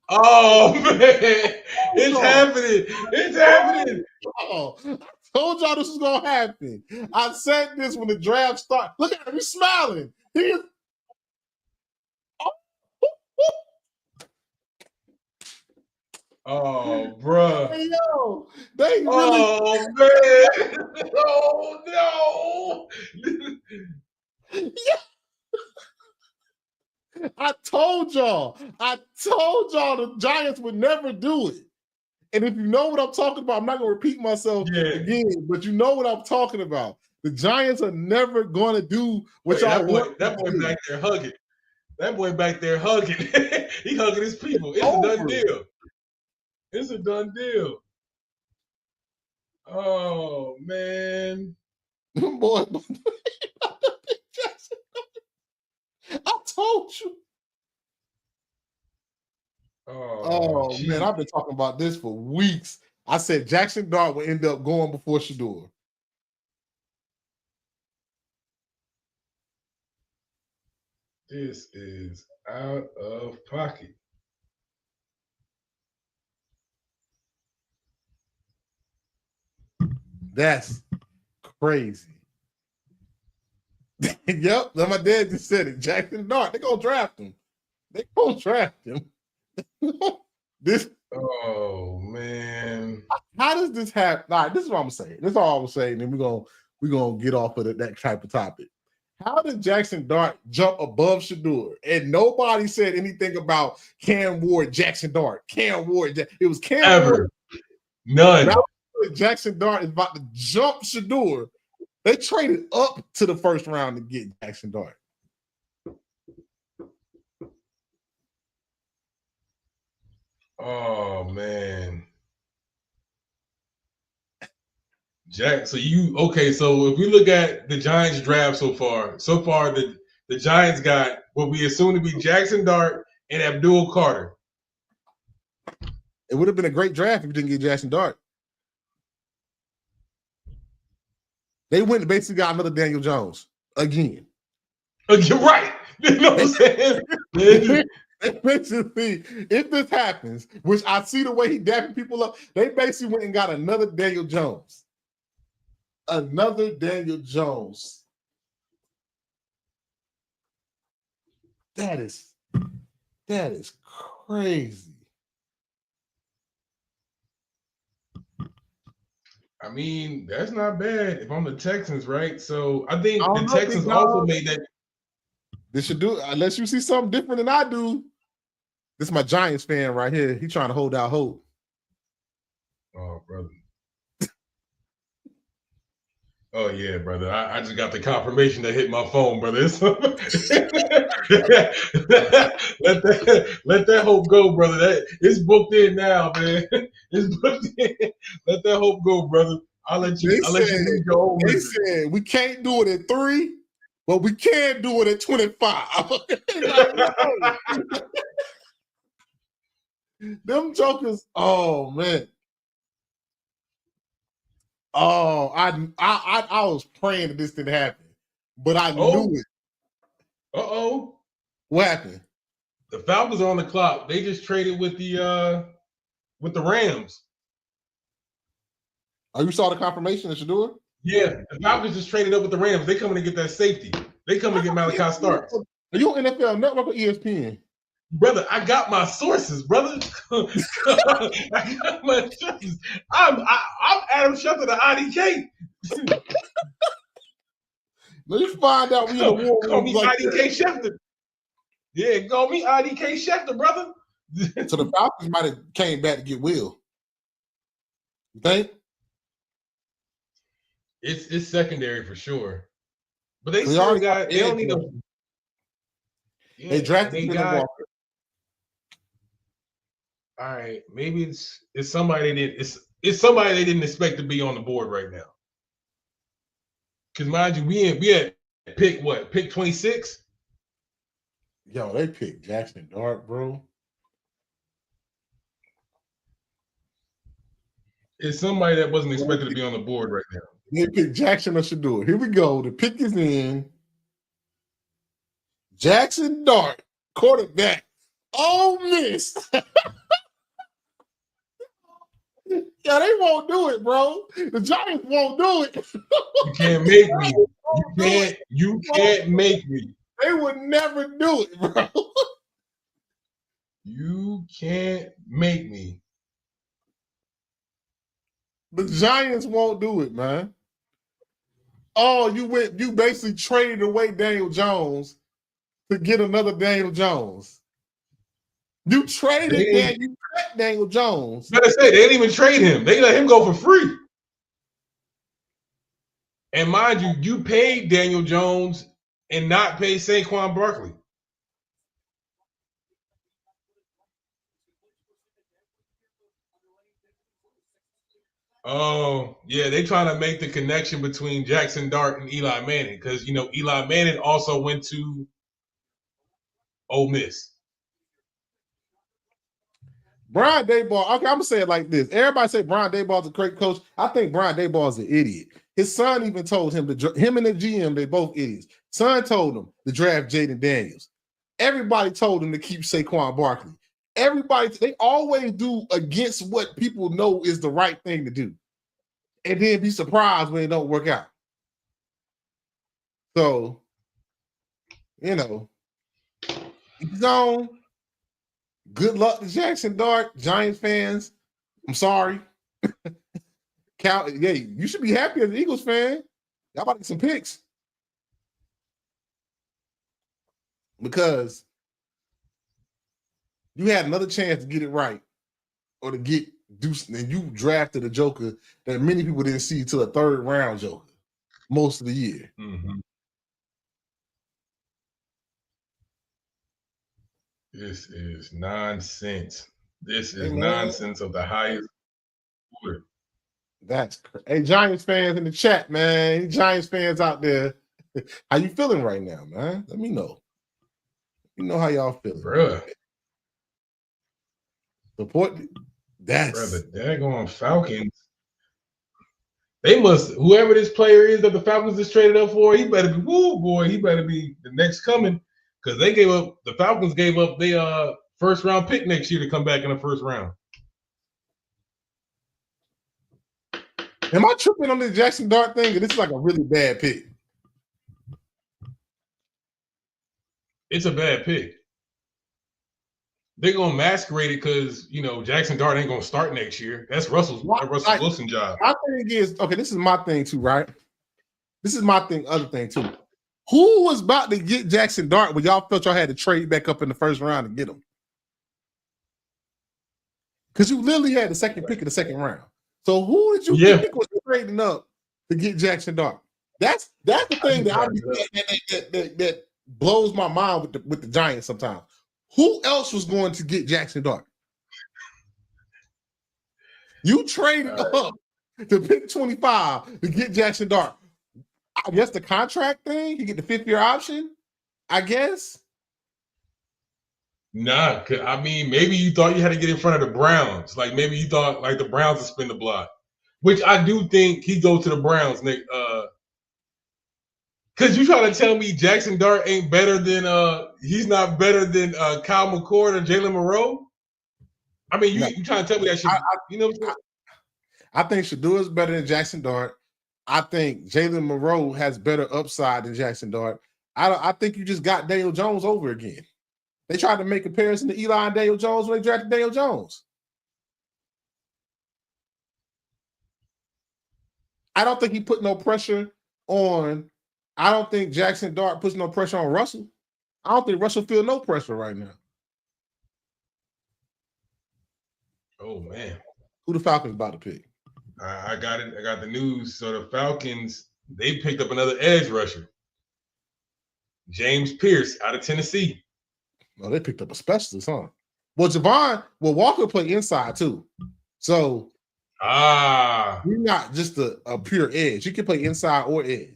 Oh man. It's happening. It's happening. Oh, I told y'all this was gonna happen. I said this when the draft started. Look at him, he's smiling. He is. Oh, bruh. Hey, yo, they really. Oh man. Oh no. I told y'all the Giants would never do it. And if you know what I'm talking about, I'm not gonna repeat myself again, but you know what I'm talking about. The Giants are never gonna do what y'all want. That boy back there hugging. That boy back there hugging. He hugging his people. It's a done deal. It's a done deal. Oh man. Boy, I told you. Oh man, I've been talking about this for weeks. I said Jackson Dart will end up going before Shedeur. This is out of pocket. That's crazy. Yep, my dad just said it. Jackson Dart, they're gonna draft him. They're gonna draft him. Oh man. How does this happen? All right, this is what I'm saying. This is all I'm saying. And we're gonna get off of that type of topic. How did Jackson Dart jump above Shedeur? And nobody said anything about Cam Ward, Jackson Dart, Cam Ward. It was Cam Ward. None. Now Jackson Dart is about to jump Shedeur. They traded up to the first round to get Jackson Dart. Oh man. Jack, so if we look at the Giants draft so far the Giants got what we assume to be Jackson Dart and Abdul Carter. It would have been a great draft if you didn't get Jackson Dart. They went and basically got another Daniel Jones again. You're right. You know what I'm saying? Basically, if this happens, which I see the way he dapping people up, they basically went and got another Daniel Jones. Another Daniel Jones. That is crazy. I mean, that's not bad if I'm the Texans, right? So I think the Texans also made that. They should do, unless you see something different than I do. This is my Giants fan right here. He trying to hold out hope. Oh, brother. Oh yeah, brother. I just got the confirmation that hit my phone, brother. let that hope go, brother. It's booked in now, man. It's booked in. Let that hope go, brother. I'll let you lead your own. They said we can't do it at 3, but we can do it at 25. Them jokers, oh man. Oh, I was praying that this didn't happen, but I knew it. What happened? The Falcons are on the clock. They just traded with the Rams. Oh, you saw the confirmation of Shedeur? Yeah, the Falcons just traded up with the Rams. They coming to get that safety. They coming to get Malachi Starks. Are you on NFL Network or ESPN? Brother, I got my sources, brother. I got my sources. I'm Adam Schefter to IDK. Let me find out we in the war. Call me like IDK Schefter. Yeah, call me IDK Schefter, brother. So the Falcons might have came back to get Will. You think? It's secondary for sure. But they They still already got. They don't need a. They Yeah, and drafted they Dylan got. Walker. All right, maybe it's somebody they didn't. It's somebody they didn't expect to be on the board right now. Because mind you, we had pick what? Pick 26. Yo, they picked Jackson Dart, bro. It's somebody that wasn't expected to be on the board right now. They picked Jackson or Shador. Here we go. The pick is in. Jackson Dart, quarterback. Oh, miss. Yeah, they won't do it, bro. The Giants won't do it. You can't make me. You can't make me. They would never do it, bro. You can't make me. The Giants won't do it, man. Oh, you basically traded away Daniel Jones to get another Daniel Jones. You traded Daniel Jones. Better say they didn't even trade him. They let him go for free. And mind you, you paid Daniel Jones and not pay Saquon Barkley. Oh, yeah, they trying to make the connection between Jackson Dart and Eli Manning because, Eli Manning also went to Ole Miss. Brian Daboll, okay, I'm going to say it like this. Everybody say Brian Daboll's a great coach. I think Brian Daboll's an idiot. His son even told him, him and the GM, they both idiots. Son told him to draft Jaden Daniels. Everybody told him to keep Saquon Barkley. They always do against what people know is the right thing to do. And then be surprised when it don't work out. So, he's on. Good luck to Jackson Dart, Giants fans. I'm sorry. You should be happy as an Eagles fan. Y'all about to get some picks. Because you had another chance to get it right or to get Deuce, and you drafted a joker that many people didn't see till a third round joker most of the year. Mm-hmm. This is nonsense. This is nonsense of the highest order. Hey, Giants fans in the chat, man. Any Giants fans out there, how you feeling right now, man? Let me know. Let me know how y'all feeling. Bruh. Support. Brother, daggone Falcons. They must, whoever this player is that the Falcons just traded up for, he better be, he better be the next coming. Because the Falcons gave up their first round pick next year to come back in the first round. Am I tripping on the Jackson Dart thing? This is like a really bad pick. It's a bad pick. They're gonna masquerade it because Jackson Dart ain't gonna start next year. That's Russell Wilson's job. My thing is, okay, this is my thing too, right? This is my other thing too. Who was about to get Jackson Dart when y'all felt y'all had to trade back up in the first round to get him? Because you literally had the second pick of the second round. So who did you think was trading up to get Jackson Dart? That's the thing that blows my mind with the Giants sometimes. Who else was going to get Jackson Dart? You traded up to pick 25 to get Jackson Dart. I guess the contract thing, you get the 5th-year option, I guess. Nah, I mean, maybe you thought you had to get in front of the Browns. Like maybe you thought like the Browns would spin the block, which I do think he goes to the Browns, Nick. Because you trying to tell me Jackson Dart ain't better than he's not better than Kyle McCord or Jalen Moreau? I mean, you trying to tell me that shit? I think Shador is better than Jackson Dart. I think Jalen Moreau has better upside than Jackson Dart. I think you just got Daniel Jones over again. They tried to make a comparison to Eli and Daniel Jones when they drafted Daniel Jones. I don't think he put no pressure on. I don't think Jackson Dart puts no pressure on Russell. I don't think Russell feel no pressure right now. Oh man, who the Falcons about to pick? I got it. I got the news. So the Falcons, they picked up another edge rusher. James Pierce out of Tennessee. Oh, they picked up a specialist, huh? Well, Walker play inside too. So he's not just a pure edge. He can play inside or edge.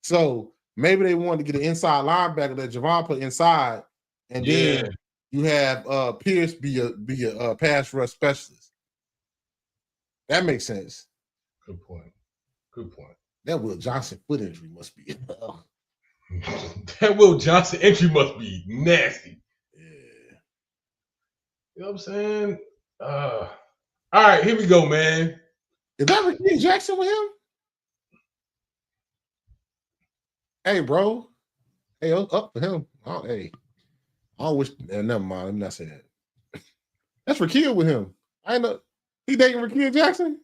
So maybe they wanted to get an inside linebacker that Javon play inside, and then you have Pierce be a pass rush specialist. That makes sense. Good point. That Will Johnson foot injury must be. That Will Johnson entry must be nasty. Yeah. You know what I'm saying? All right, here we go, man. Is that Ricky Jackson with him? Hey, bro. Hey, up for him. Oh, hey. I wish. Never mind. Let me not say that. That's Rakia with him. I know he dating Rakia Jackson.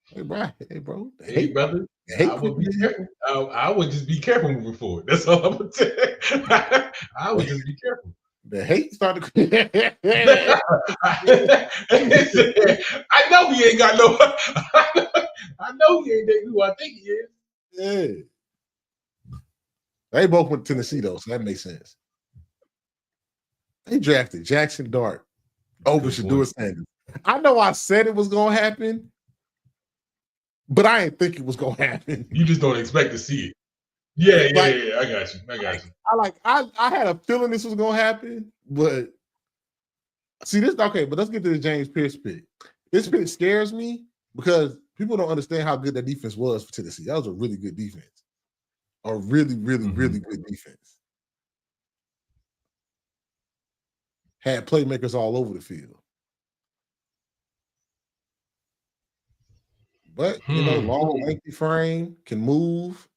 Hey, bro. Hey, brother. I would be careful. I would just be careful moving forward. That's all I'm gonna tell you. I would just be careful. The hate started. I know he ain't got no. I know he ain't dating who I think he is. Yeah. They both went to Tennessee though, so that makes sense. They drafted Jackson Dart over Shedeur Sanders. I know I said it was gonna happen, but I didn't think it was gonna happen. You just don't expect to see it. Yeah. I got you. I had a feeling this was gonna happen, but see this. Okay, but let's get to the James Pierce pick. This pick scares me because people don't understand how good that defense was for Tennessee. That was a really good defense. A really, really, really good defense. Had playmakers all over the field. But, long, lengthy frame, can move.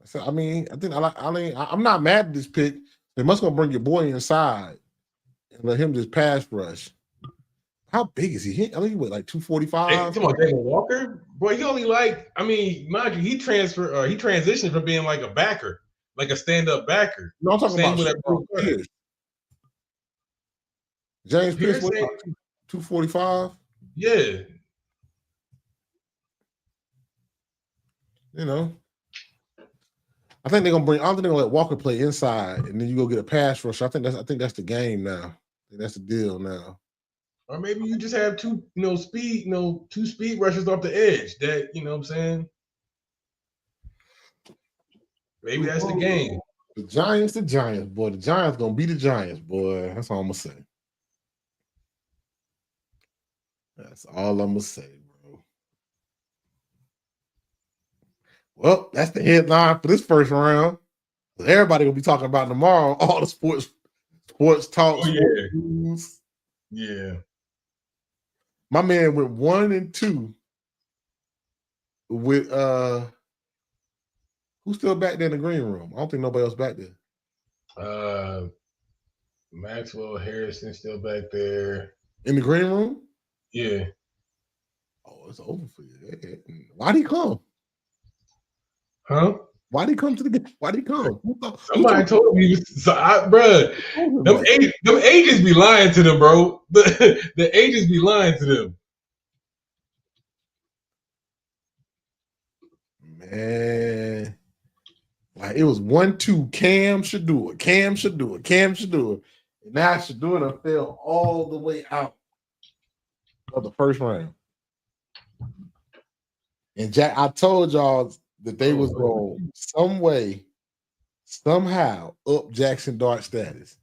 So, I think I'm not mad at this pick. They must gonna bring your boy inside and let him just pass rush. How big is he? I think he was like 245. Come on, Damon Walker? Boy, he only mind you, he transitioned from being like a backer, like a stand-up backer. No, I'm talking about Pierce. James Pierce was 245. Yeah. I think they're gonna let Walker play inside, and then you go get a pass rush. I think that's the game now. I think that's the deal now. Or maybe you just have two speed rushers off the edge. That what I'm saying. Maybe that's the game. The Giants, boy. The Giants gonna be the Giants, boy. That's all I'm gonna say. That's all I'm gonna say, bro. Well, that's the headline for this first round. Everybody will be talking about tomorrow. All the sports talk. Oh, yeah. News. Yeah. My man went 1-2 with who's still back there in the green room? I don't think nobody else back there. Maxwell Harrison still back there. In the green room? Yeah. Oh, it's over for you. Why'd he come? Huh? Why'd he come to the game? Why'd he come? Somebody told me, bro. Them agents be lying to them, bro. The agents be lying to them. Man. Like it was 1-2. Cam Shedeur. And now Shedeur fell all the way out of the first round. And Jack, I told y'all that they was going some way, somehow up Jackson Dart status.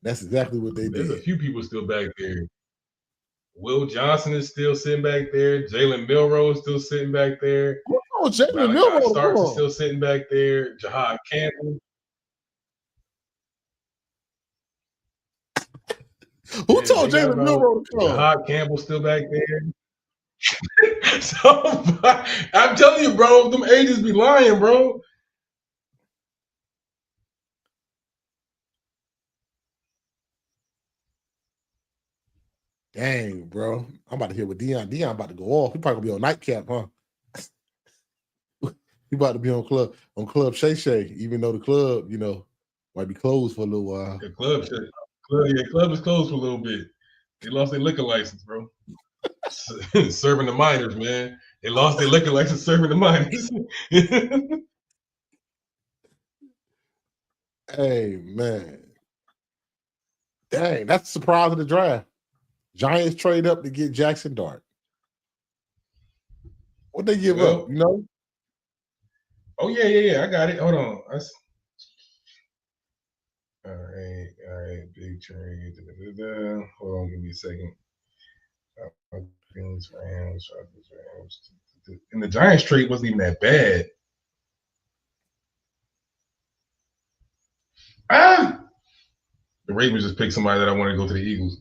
That's exactly what they did. There's a few people still back there. Will Johnson is still sitting back there. Jalen Milroe is still sitting back there. Oh, Jalen Milroe Starks is still sitting back there. Jahad Campbell. Who told Jalen Milroe to come? Jahad Campbell still back there. So I'm telling you, bro, them agents be lying, bro. Dang, bro. I'm about to hear what Dion about to go off. He probably gonna be on nightcap, huh? He about to be on Club Shay Shay, even though the club, might be closed for a little while. The club is closed for a little bit. They lost their liquor license, bro. Serving the minors, man. They lost their liquor license serving the minors. Hey man, dang, that's the surprise of the draft. Giants trade up to get Jackson Dart. What they give Well, up? You know? oh yeah. I got it. Hold on. All right. Big trade. Hold on, give me a second. Rams. And the Giants trade wasn't even that bad. The Ravens just picked somebody that I want to go to the Eagles.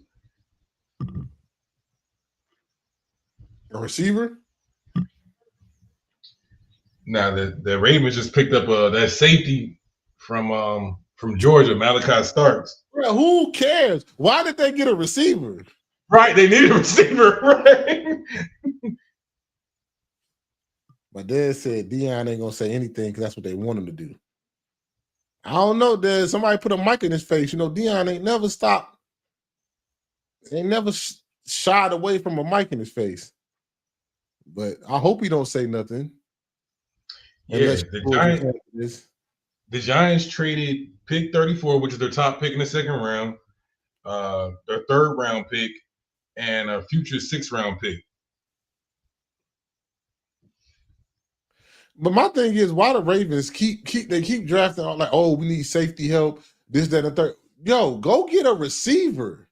A receiver? Now the Ravens just picked up that safety from Georgia, Malachi Starks. Bro, who cares? Why did they get a receiver? Right, they needed a receiver, right? My dad said Deion ain't gonna say anything because that's what they want him to do. I don't know. Dad. Somebody put a mic in his face. You know, Deion ain't never stopped. Ain't never shied away from a mic in his face. But I hope he don't say nothing. Yeah, the Giants traded pick 34, which is their top pick in the second round, their third round pick, and a future 6th round pick. But my thing is, why the Ravens keep drafting like, oh, we need safety help, this, that, and the third. Yo, go get a receiver.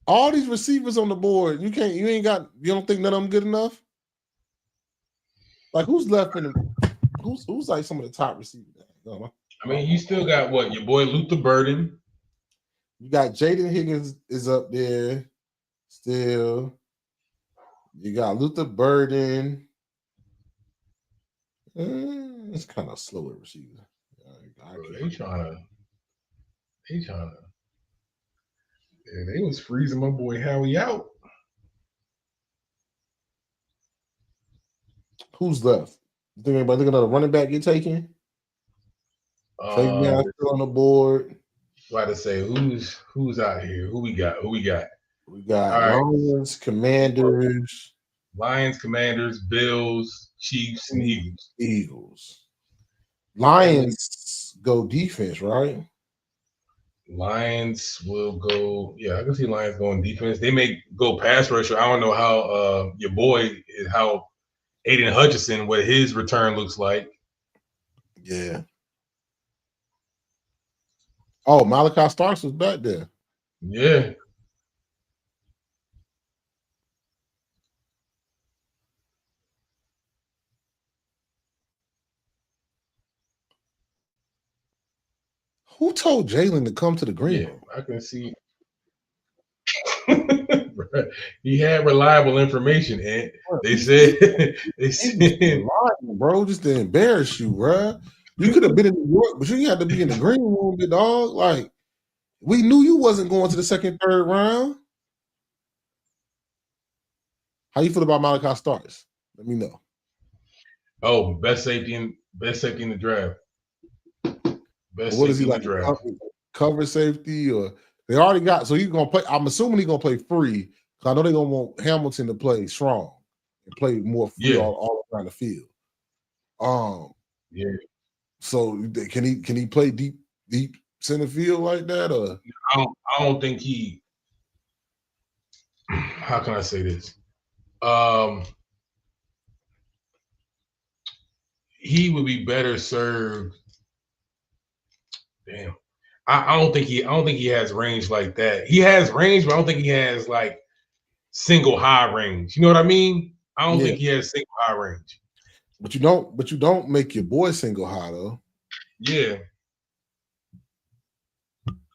All these receivers on the board, you don't think none of them good enough? Like, who's left in them? Who's like some of the top receivers? I mean, you still got what? Your boy Luther Burden. You got Jaden Higgins is up there still. You got Luther Burden. It's kind of slower receiver. They trying to. Yeah, they was freezing my boy Howie out. Who's left? You think another running back get taken? Fabian still on the board. About to say who's out here? Who we got? We got Lions, Commanders. Lions, Commanders, Bills, Chiefs, and Eagles. Lions go defense, right? Lions will go. Yeah, I can see Lions going defense. They may go pass rusher. I don't know how your boy, how Aiden Hutchinson, what his return looks like. Yeah. Oh, Malachi Starks was back there. Yeah. Who told Jalen to come to the green room? I can see. He had reliable information, and they said, bro, just to embarrass you, bro. You could have been in New York, but you had to be in the green room, big dog. Like, we knew you wasn't going to the second, third round. How you feel about Malachi Starks? Let me know. Oh, best safety in the draft. What is he like? Cover safety, or they already got? So he's gonna play. I'm assuming he's gonna play free. Cause I know they're gonna want Hamilton to play strong and play more free all around the field. Yeah. So can he play deep center field like that? Or I don't think he. How can I say this? He would be better served. Damn, I don't think he has range like that. He has range, but I don't think he has like single high range. You know what I mean? I don't think he has single high range. But you don't make your boy single high though. Yeah.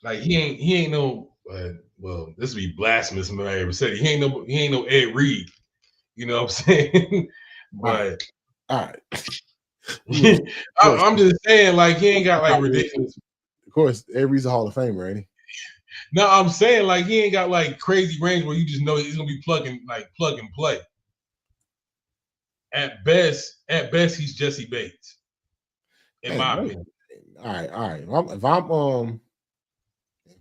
Like he ain't no well, this would be blasphemous if I ever said it. He ain't no Ed Reed. You know what I'm saying? But all right. I'm just saying, like, he ain't got like ridiculous. Of course, Ed Reed's a Hall of Famer, ain't he? No, I'm saying like he ain't got like crazy range where you just know he's gonna be plug and play. At best, he's Jesse Bates, in my opinion. All right. If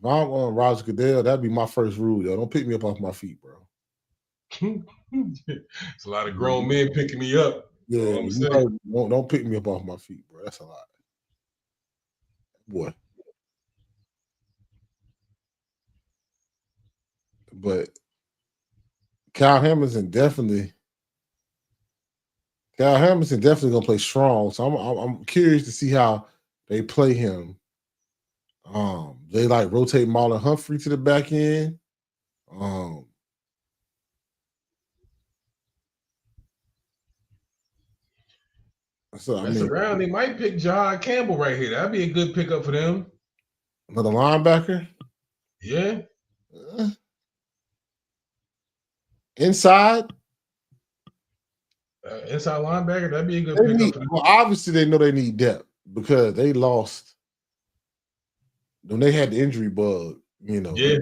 I'm Roger Goodell, that'd be my first rule, though. Don't pick me up off my feet, bro. It's a lot of grown men picking me up. Yeah, All I'm you saying. don't pick me up off my feet, bro. That's a lot, boy. But Kyle Hamilton definitely gonna play strong. So I'm curious to see how they play him. They like rotate Marlon Humphrey to the back end. So I Mess mean, around, they might pick Jahad Campbell right here. That'd be a good pickup for them. another linebacker. Yeah. Inside. Inside linebacker, that'd be a good pickup for them. Well, obviously they know they need depth because they lost when they had the injury bug, Yeah.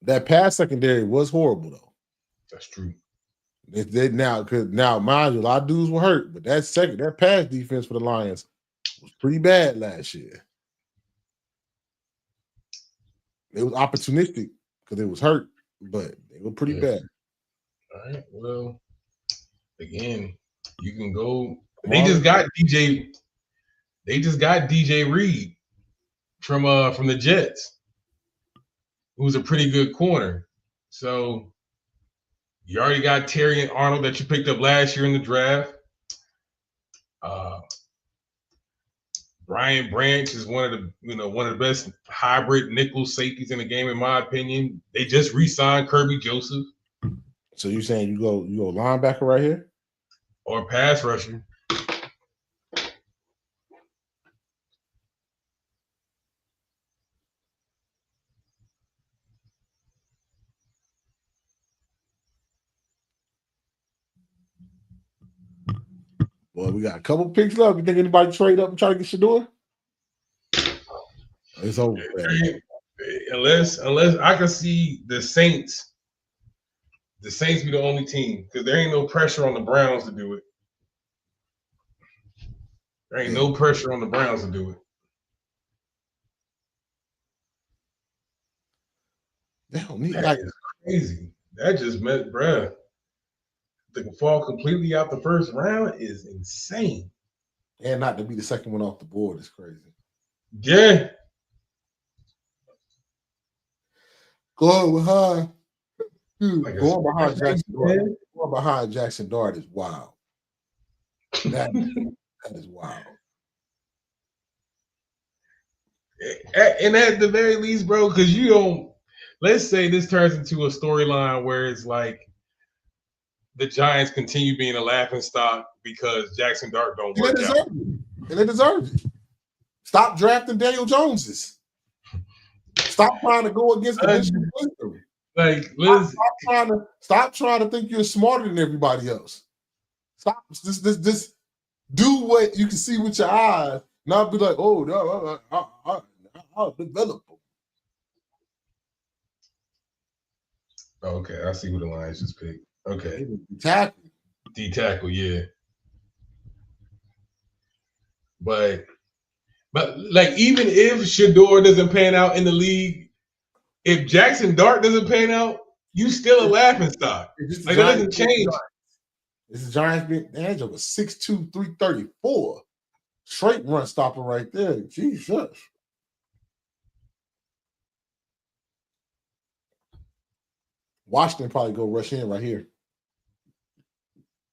That pass secondary was horrible though. That's true. Now mind you, a lot of dudes were hurt, but that pass defense for the Lions was pretty bad last year. It was opportunistic because it was hurt, but they were pretty bad. All right. Well, again, you can go. They just got DJ Reed from the Jets, who's a pretty good corner. So you already got Terry and Arnold that you picked up last year in the draft. Brian Branch is one of the best hybrid nickel safeties in the game, in my opinion. They just re-signed Kirby Joseph. So you saying you go linebacker right here? Or pass rusher. Well, we got a couple picks left. You think anybody trade up and try to get Shedeur? It's over. Unless I can see the Saints be the only team because there ain't no pressure on the Browns to do it. There ain't no pressure on the Browns to do it. They don't need That is crazy. That just meant, bruh. To fall completely out the first round is insane. And not to be the second one off the board is crazy. Yeah. Going behind Jackson Dart is wild. That is wild. And at the very least, bro, because you don't. Let's say this turns into a storyline where it's like the Giants continue being a laughingstock because Jackson Dart don't work out. And they deserve it. Stop drafting Daniel Joneses. Stop trying to go against the wisdom. Like, Liz, stop trying to think you're smarter than everybody else. Stop. Just do what you can see with your eyes. Not be like, oh no, I'll develop them. Okay, I see who the Lions just picked. Okay. D tackle, yeah. But like, even if Shedeur doesn't pan out in the league, if Jackson Dart doesn't pan out, you still a laughingstock. Like, that doesn't change. This is Giants being Angel was 6'2", 334. Straight run stopper right there. Jesus. Washington probably go rush in right here.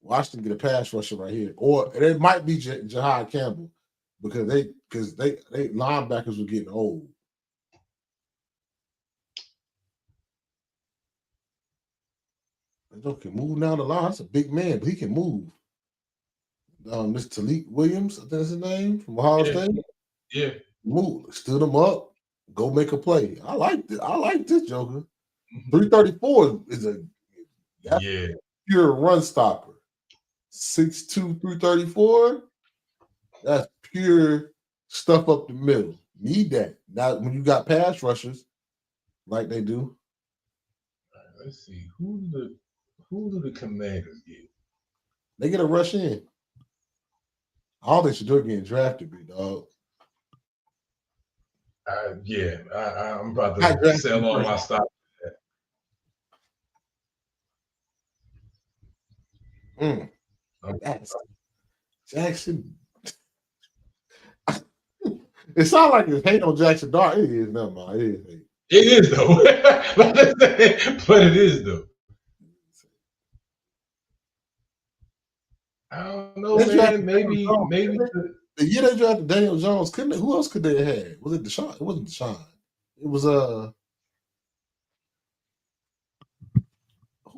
Washington get a pass rusher right here. Or it might be Jahad Campbell because they linebackers were getting old. He can move down the line. That's a big man, but he can move. This Talik Williams, I think that's his name, from Ohio State. Yeah. Move, stood him up, go make a play. I like this Joker. 334 is a pure run stopper. 6'2", 334. That's pure stuff up the middle. Need that. Now, when you got pass rushers like they do. All right, let's see. Who do the Commanders get? They get a rush in. I don't think Shedeur getting drafted, big dog. I'm about Got to drafted sell all first. my stock. That's Jackson. It sounds like it's hate on Jackson Dart. It is, never mind. It is hate. It is though, but it is though. I don't know, They man. drafted Maybe the year they drafted Daniel Jones, couldn't they, who else could they have had? Was it Deshaun? It wasn't Deshaun. It was who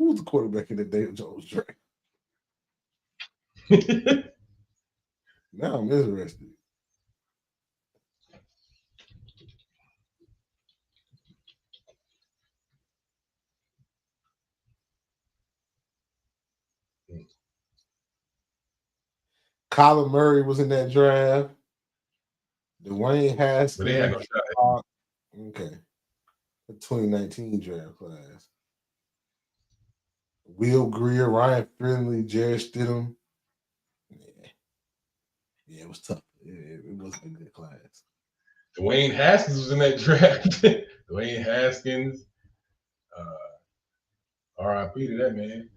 was the quarterback in the Daniel Jones draft? Now I'm interested. Kyler Murray was in that draft. Dwayne Haskins. but they had no shot. Okay. The 2019 draft class. Will Greer, Ryan Finley, Jared Stidham. Yeah, it was tough. It wasn't a good class. Dwayne Haskins was in that draft. Dwayne Haskins. R.I.P. to that man.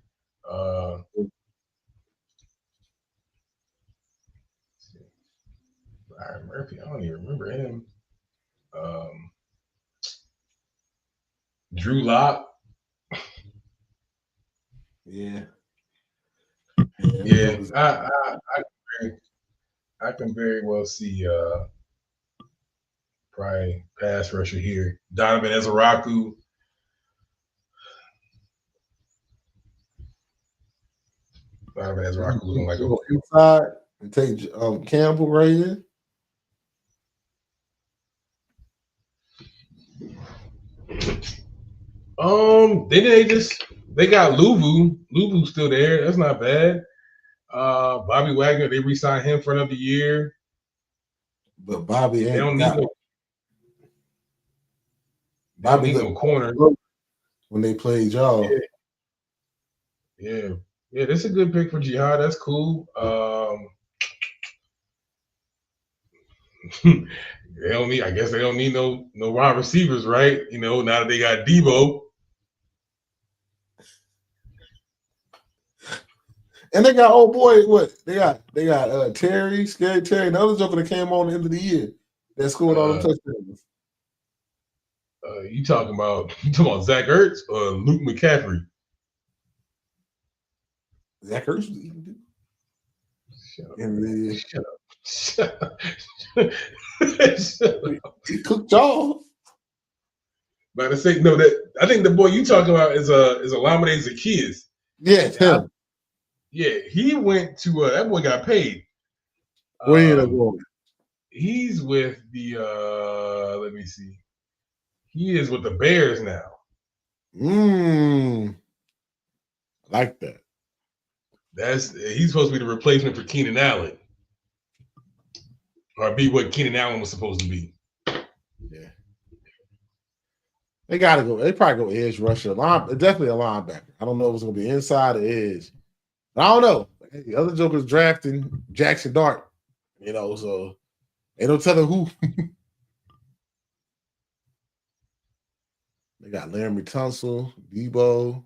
Byron Murphy. I don't even remember him. Drew Lock. Yeah. Yeah, I can very well see probably pass rusher here. Donovan Ezeraku. Donovan Ezeraku looking like go inside and take Campbell right in. They got Luvu. Luvu's still there. That's not bad. Bobby Wagner, they re-signed him for another year. But Bobby They don't ain't need no corner. When they played y'all. Yeah, that's a good pick for Jihad. That's cool. I guess they don't need no wide receivers, right? You know, now that they got Debo. And they got old boy, what? They got Terry, Scary Terry, another joker that came on the end of the year that scored all the touchdowns. You talking about Zach Ertz or Luke McCaffrey? Zach Ertz was eating too. Shut up. He cooked y'all. But I say no. I think the boy you talking about is Olamide Zaccheaus. Yes, him. Yeah, he went to that boy got paid. Where you going? He's with the let me see. He is with the Bears now. I like that. He's supposed to be the replacement for Keenan Allen. Or be what Keenan Allen was supposed to be. Yeah. They gotta go. They probably go edge rusher. Definitely a linebacker. I don't know if it's gonna be inside or edge. I don't know. The other joker's drafting Jackson Dart, so ain't no telling who. They got Laramie Tunsil, Debo,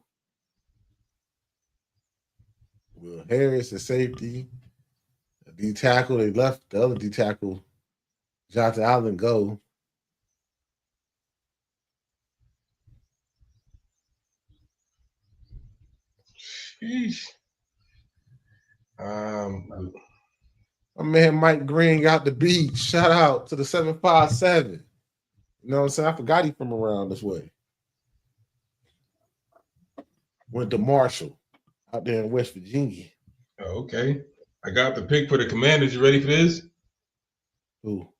Will Harris, the safety, the D tackle. They left the other D tackle, Jonathan Allen, go. Sheesh. My man Mike Green got the beat. Shout out to the 757. You know what I'm saying? I forgot he from around this way. Went to Marshall out there in West Virginia. Oh, okay. I got the pick for the Commanders. You ready for this? Who?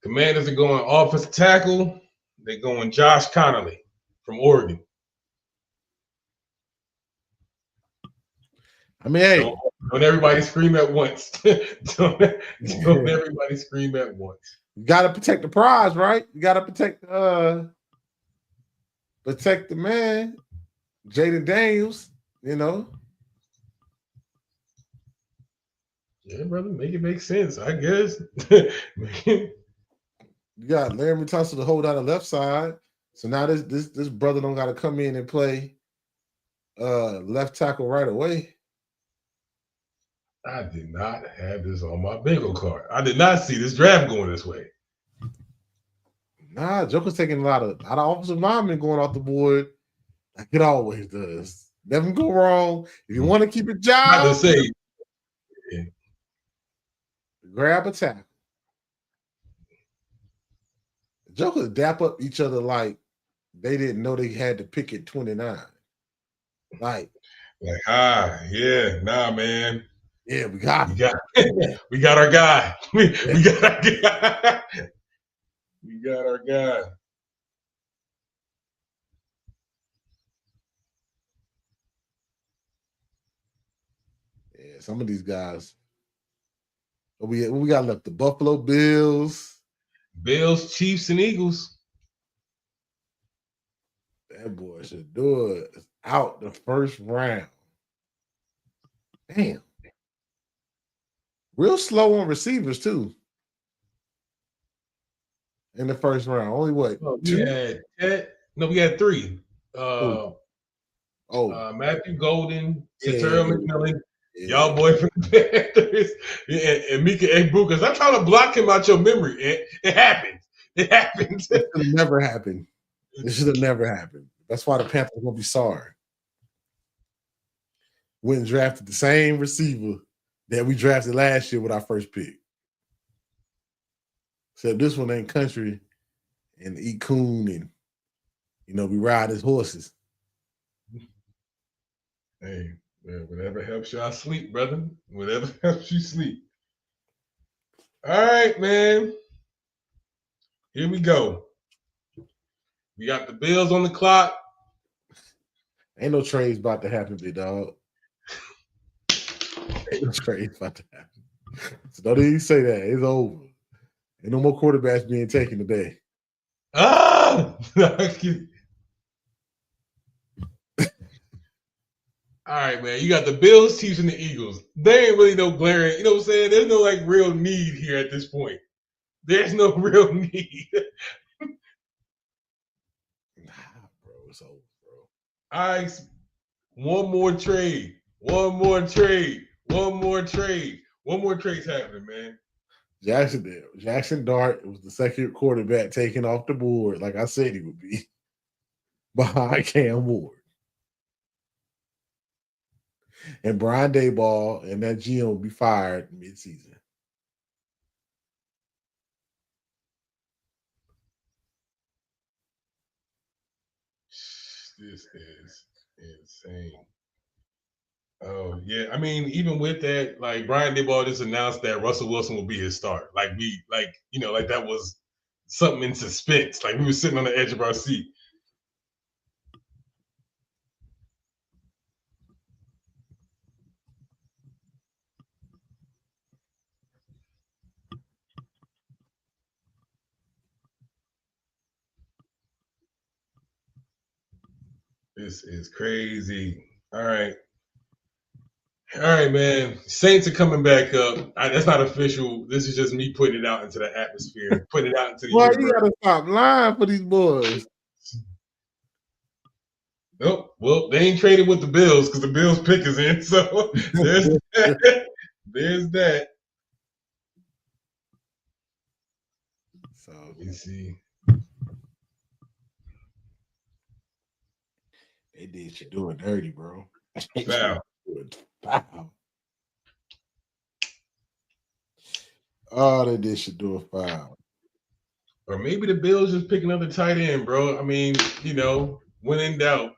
Commanders are going offensive tackle. They're going Josh Connolly from Oregon. I mean, hey. Don't everybody scream at once. don't everybody scream at once. You gotta protect the prize, right? You gotta protect the man, Jaden Daniels, Yeah, brother, make it make sense, I guess. You got Laramie Tunsil to hold down the left side. So now this brother don't got to come in and play left tackle right away. I did not have this on my bingo card. I did not see this draft going this way. Nah, Joker's taking a lot of offensive linemen going off the board like it always does. Never go wrong. If you want to keep a Not to job, say, grab a tackle. Jokers dap up each other like they didn't know they had to pick at 29. Like, yeah, nah, man. yeah, we got we got our guy. We got our guy. We got our guy. Yeah, some of these guys. What we got left? The Buffalo Bills. Bills, Chiefs, and Eagles. That boy should do it. It's out the first round. Damn. Real slow on receivers, too. In the first round. Only what? We had three. Matthew Golden, Terrell McMillan, y'all boy from the Panthers, and Mika Egbuka. I'm trying to block him out your memory. It happened. It happened. It should have never happened. It should have never happened. That's why the Panthers gonna be sorry. Went and drafted the same receiver that we drafted last year with our first pick. Except this one ain't country and eat coon and we ride his horses. Hey, whatever helps y'all sleep, brother. Whatever helps you sleep. All right, man. Here we go. We got the Bills on the clock. Ain't no trades about to happen, big dog. Ain't no trades about to happen. So don't even say that. It's over. Ain't no more quarterbacks being taken today. Ah! All right, man. You got the Bills, Chiefs, and the Eagles. There ain't really no glaring, you know what I'm saying? There's no real need here at this point. There's no real need. Nah, bro, it's over, bro. All right, one more trade. One more trade's happening, man. Jackson Dart was the second quarterback taken off the board, like I said he would be, behind Cam Ward. And Brian Daboll and that GM will be fired mid-season. This is insane. Oh, yeah. I mean, even with that, Brian Daboll just announced that Russell Wilson will be his start. Like that was something in suspense. Like we were sitting on the edge of our seat. This is crazy. All right, man. Saints are coming back up. That's not official. This is just me putting it out into the atmosphere, putting it out into the universe. You gotta stop lying for these boys. Nope. Well, they ain't traded with the Bills because the Bills pick is in. So there's that. There's that. So let me see. They did you doing dirty, bro. Foul. Foul. Oh, they did should do a foul. Or maybe the Bills just pick another tight end, bro. I mean, when in doubt,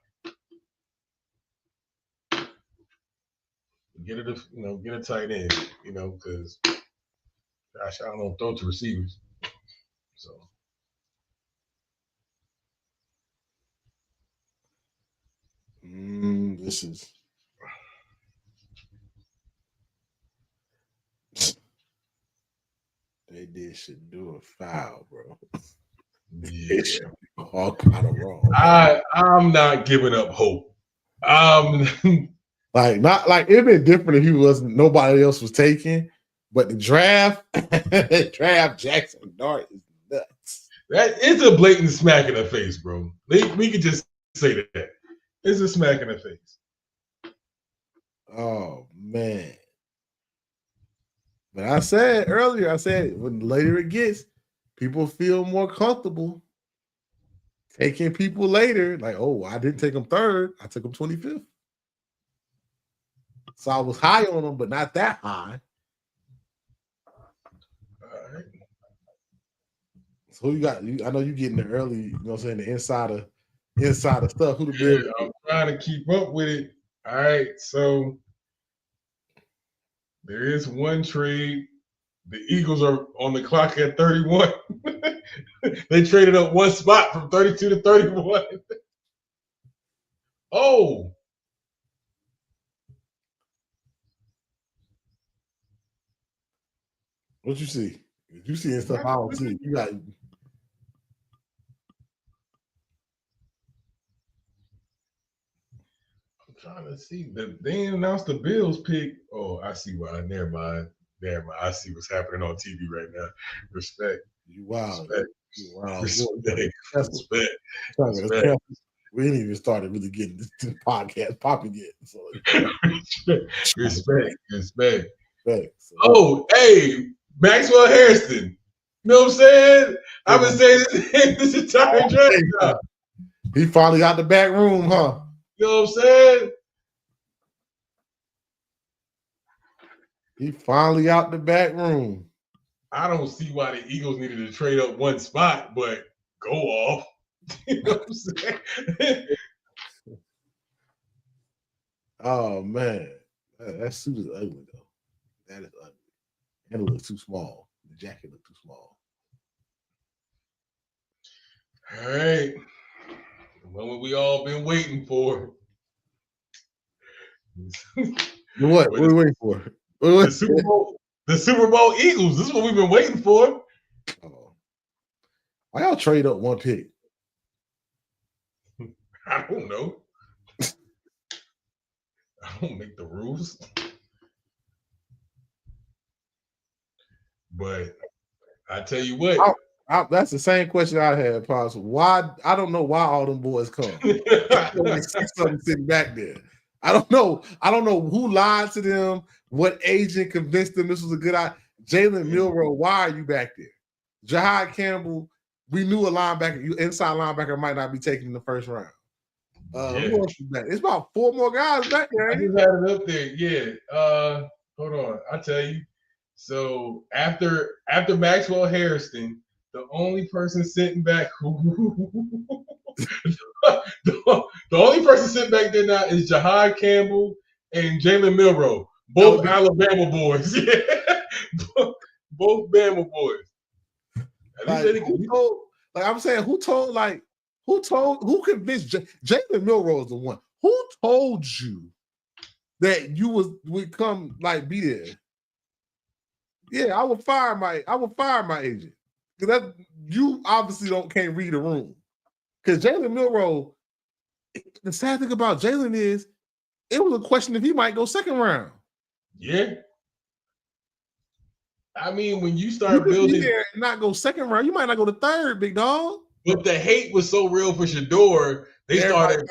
get a tight end, because gosh, I don't know, throw to receivers. So this is they did should do a foul, bro. Yeah. All kind of wrong. I'm not giving up hope. Not like it'd been different if he wasn't nobody else was taking, but the draft Jackson Dart is nuts. That is a blatant smack in the face, bro. We could just say that. It's a smack in the face. Oh man. But I said earlier, when later it gets, people feel more comfortable taking people later. Like, oh, I didn't take them third. I took them 25th. So I was high on them, but not that high. All right. So you got, I know you getting there early, you know what I'm saying, the insider stuff. Who the Yeah, I'm trying to keep up with it. All right, so there is one trade. The Eagles are on the clock at 31. They traded up one spot from 32 to 31. Oh. What you see? You seeing stuff I don't see. You got. I'm trying to see. They announced the Bills pick. Oh, I see why. Never mind. I see what's happening on TV right now. Respect. Wow. Respect. Wow. Respect. We ain't even started really getting this podcast popping yet. So. Respect. So, oh, hey, Maxwell Harrison. You know what I'm saying? I've been saying this entire draft. He finally got the back room, huh? You know what I'm saying? He finally out the back room. I don't see why the Eagles needed to trade up one spot, but go off. You know what I'm saying? Oh man, that suit is ugly though. That is ugly. And it looks too small. The jacket looks too small. All right. The moment we all been waiting for. What? What are we waiting for? The Super Bowl Eagles. This is what we've been waiting for. Oh. Why y'all trade up one pick? I don't know. I don't make the rules. But I tell you what. That's the same question I had, Pops. Why? I don't know why all them boys come. Something sitting back there. I don't know. I don't know who lied to them. What agent convinced them this was a good idea? Jalen Milroe, why are you back there? Jahad Campbell, we knew a linebacker, inside linebacker might not be taken in the first round. Who else is back? It's about 4 more guys back there. I just had it up there. Yeah. Hold on. I'll tell you. So after Maxwell Harrison, the only person sitting back the only person sitting back there now is Jahad Campbell and Jalen Milroe, both Alabama boys. Both Bama boys. Who convinced Jalen Milroe is the one? Who told you that you would come be there? Yeah, I would fire my agent. Because you obviously can't read a room. Because Jalen Milroe, the sad thing about Jalen is it was a question if he might go second round. Yeah. I mean, when you start building there and not go second round, you might not go to third, big dog. But the hate was so real for Shedeur, they started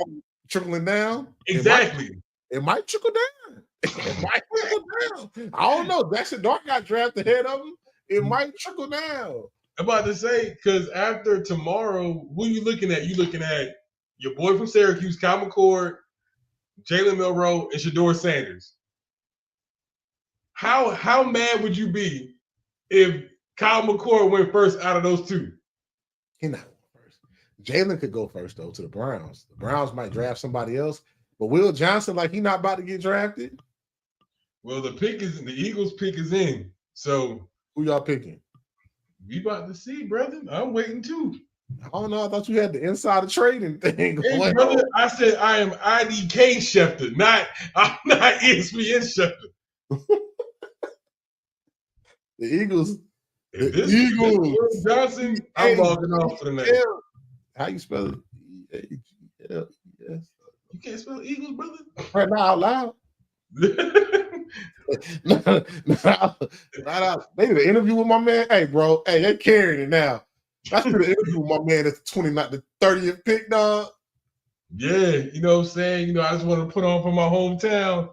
trickling down. Exactly. It might trickle down. It might trickle down. I don't know. That Shedeur got drafted ahead of him. It might trickle down. I'm about to say, because after tomorrow, who are you looking at? You looking at your boy from Syracuse, Kyle McCord, Jalen Milroe, and Shedeur Sanders. How mad would you be if Kyle McCord went first out of those two? He not going first. Jalen could go first, though, to the Browns. The Browns might draft somebody else. But Will Johnson, he not about to get drafted? Well, the Eagles pick is in. So who y'all picking? We about to see, brother. I'm waiting too. I don't know. I thought you had the insider trading thing. Hey, brother, I said I am IDK Schefter, I'm not ESPN Schefter. The Eagles. Will Johnson, I'm logging off for the night. How you spell it? E-A-G-L-E-S. You can't spell Eagles, brother? Right now, out loud. Not out. They did an interview with my man. Hey, bro. Hey, they carrying it now. I should have interviewed my man at the 29th, the 30th pick, dog. Yeah, you know what I'm saying? You know, I just want to put on for my hometown.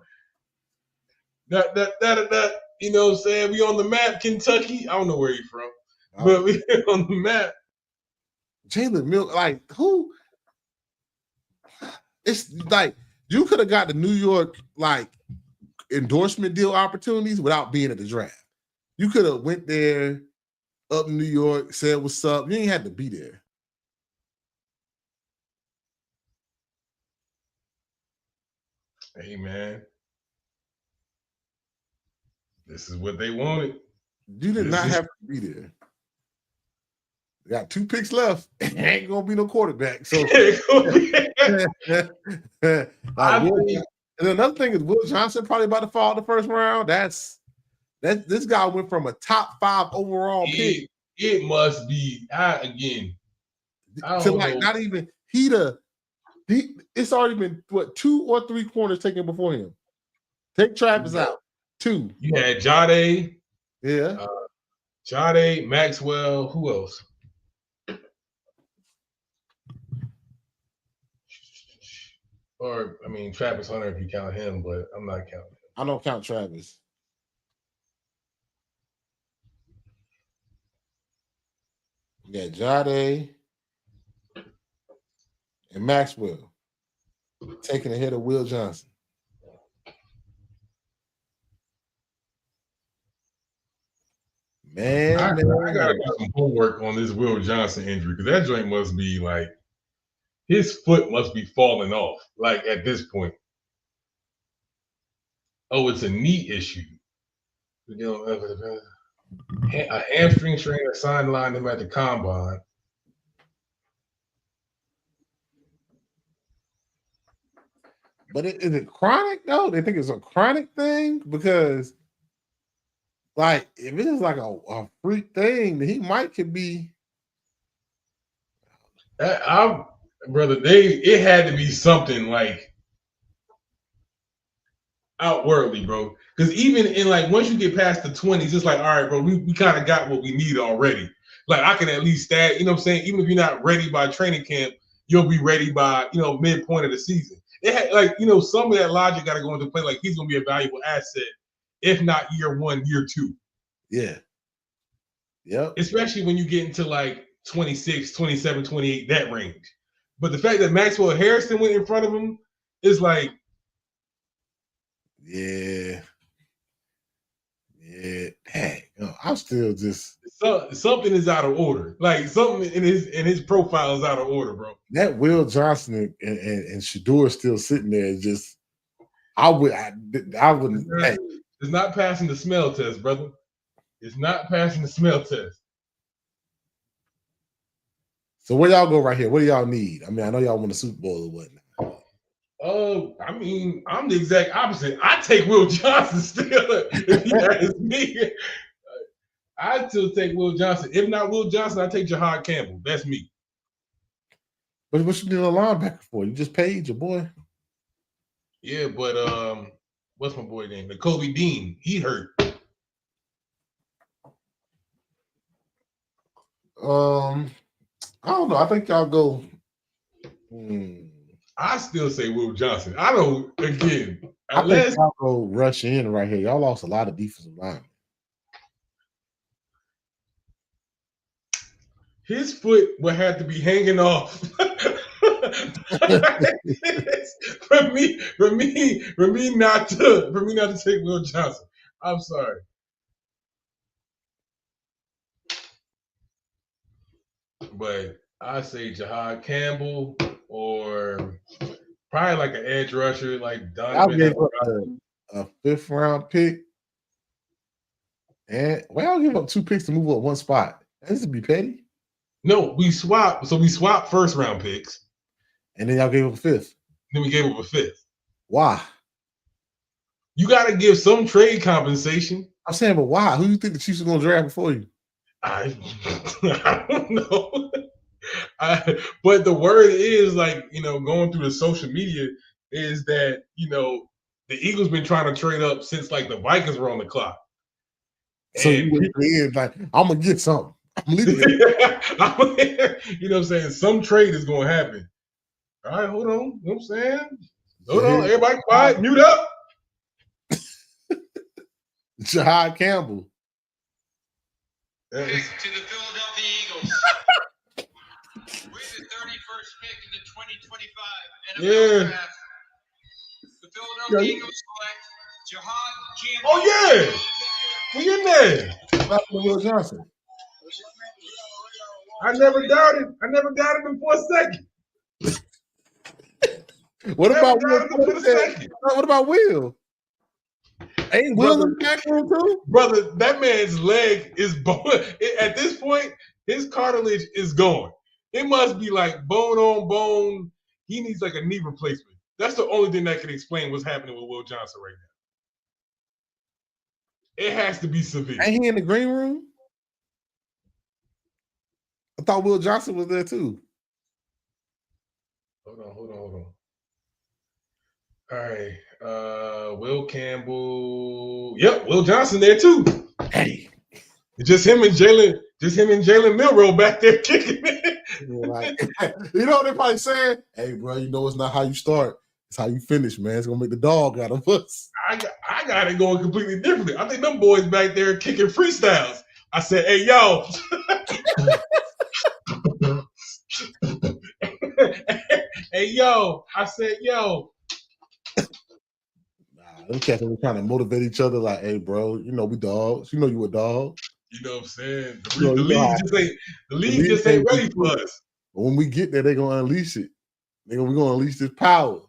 That, you know what I'm saying? We on the map, Kentucky. I don't know where you're from, but we on the map. Jalen Mills, like who? It's like you could have got the New York like endorsement deal opportunities without being at the draft. You could have went there up in New York, said what's up. You ain't had to be there. Hey man, this is what they wanted. You did not have to be there. We got 2 picks left. Ain't gonna be no quarterback. So and another thing is Will Johnson probably about to fall in the first round. That's this guy went from a top 5 overall pick. It must be again. To like know. Not even it's already been what 2 or 3 corners taken before him. Take Travis out. 2. You had Jade. Yeah. Jade, Maxwell. Who else? Or I mean Travis Hunter if you count him, but I'm not counting him. I don't count Travis. Yeah, Jade and Maxwell taking ahead of Will Johnson. Man, I gotta do some homework on this Will Johnson injury because that joint must be like his foot must be falling off. Like at this point, oh, it's a knee issue. You know, a hamstring strain sidelined him at the combine. But is it chronic though? They think it's a chronic thing because, like, if it is like a freak thing, then he could be. Brother, it had to be something like outwardly, bro. Because even in like once you get past the 20s, it's like, all right, bro, we kind of got what we need already. Like I can at least stat, you know what I'm saying? Even if you're not ready by training camp, you'll be ready by, you know, midpoint of the season. It had, like, you know, some of that logic got to go into play. Like he's gonna be a valuable asset, if not year 1, year 2. Yeah. Yep. Especially when you get into like 26, 27, 28, that range. But the fact that Maxwell Harrison went in front of him is like, yeah. Dang, I'm still just something is out of order. Like something in his profile is out of order, bro. That Will Johnson and Shedeur still sitting there. Just I wouldn't. It's not passing the smell test, brother. It's not passing the smell test. So where y'all go right here? What do y'all need? I mean, I know y'all want a Super Bowl or whatnot. I mean, I'm the exact opposite. I take Will Johnson still. If you ask me, I'd still take Will Johnson. If not Will Johnson, I take Jahad Campbell. That's me. But what you need a linebacker for? You just paid your boy. Yeah, but what's my boy name? Kobe Dean. He hurt. I don't know. I think y'all go. I still say Will Johnson. I don't. Again, I think y'all go rush in right here. Y'all lost a lot of defensive linemen. His foot would have to be hanging off. for me not to take Will Johnson. I'm sorry. But I say Jahad Campbell or probably like an edge rusher like Donovan. I gave up a 5th round pick. And I'll give up 2 picks to move up 1 spot. This would be petty. No, we swapped. So we swapped 1st round picks. And then y'all gave up a 5th. Then we gave up a 5th. Why? You got to give some trade compensation. I'm saying, but why? Who do you think the Chiefs are going to draft before you? I don't know. But the word is like, you know, going through the social media is that, you know, the Eagles been trying to trade up since like the Vikings were on the clock. So you like, I'm going to get something. I'm leaving it. You know what I'm saying? Some trade is going to happen. All right, hold on. You know what I'm saying? Hold on. Everybody quiet. Mute up. Jahad Campbell. Pick to the Philadelphia Eagles. With the 31st pick in the 2025 NFL Draft. The Philadelphia Eagles select Jahad Campbell. Oh, yeah. We in there. Will Johnson. I never doubted him for a second. What about Will? For a second. What about Will? Ain't Will in the back room too? Brother, that man's leg is bone. At this point, his cartilage is gone. It must be like bone on bone. He needs like a knee replacement. That's the only thing that can explain what's happening with Will Johnson right now. It has to be severe. Ain't he in the green room? I thought Will Johnson was there too. Hold on. All right. Will Campbell. Yep, Will Johnson there too. Hey. Just him and Jalen Milroe back there kicking it. Like, you know what they probably saying? Hey, bro, you know it's not how you start. It's how you finish, man. It's gonna make the dog out of us. I got it going completely differently. I think them boys back there kicking freestyles. I said, hey, yo. Hey, yo. I said, yo. Them cats were trying to motivate each other, like, hey, bro, you know we dogs. You know you a dog. You know what I'm saying? The league just ain't ready for us. But when we get there, they're gonna unleash it. We're gonna unleash this power.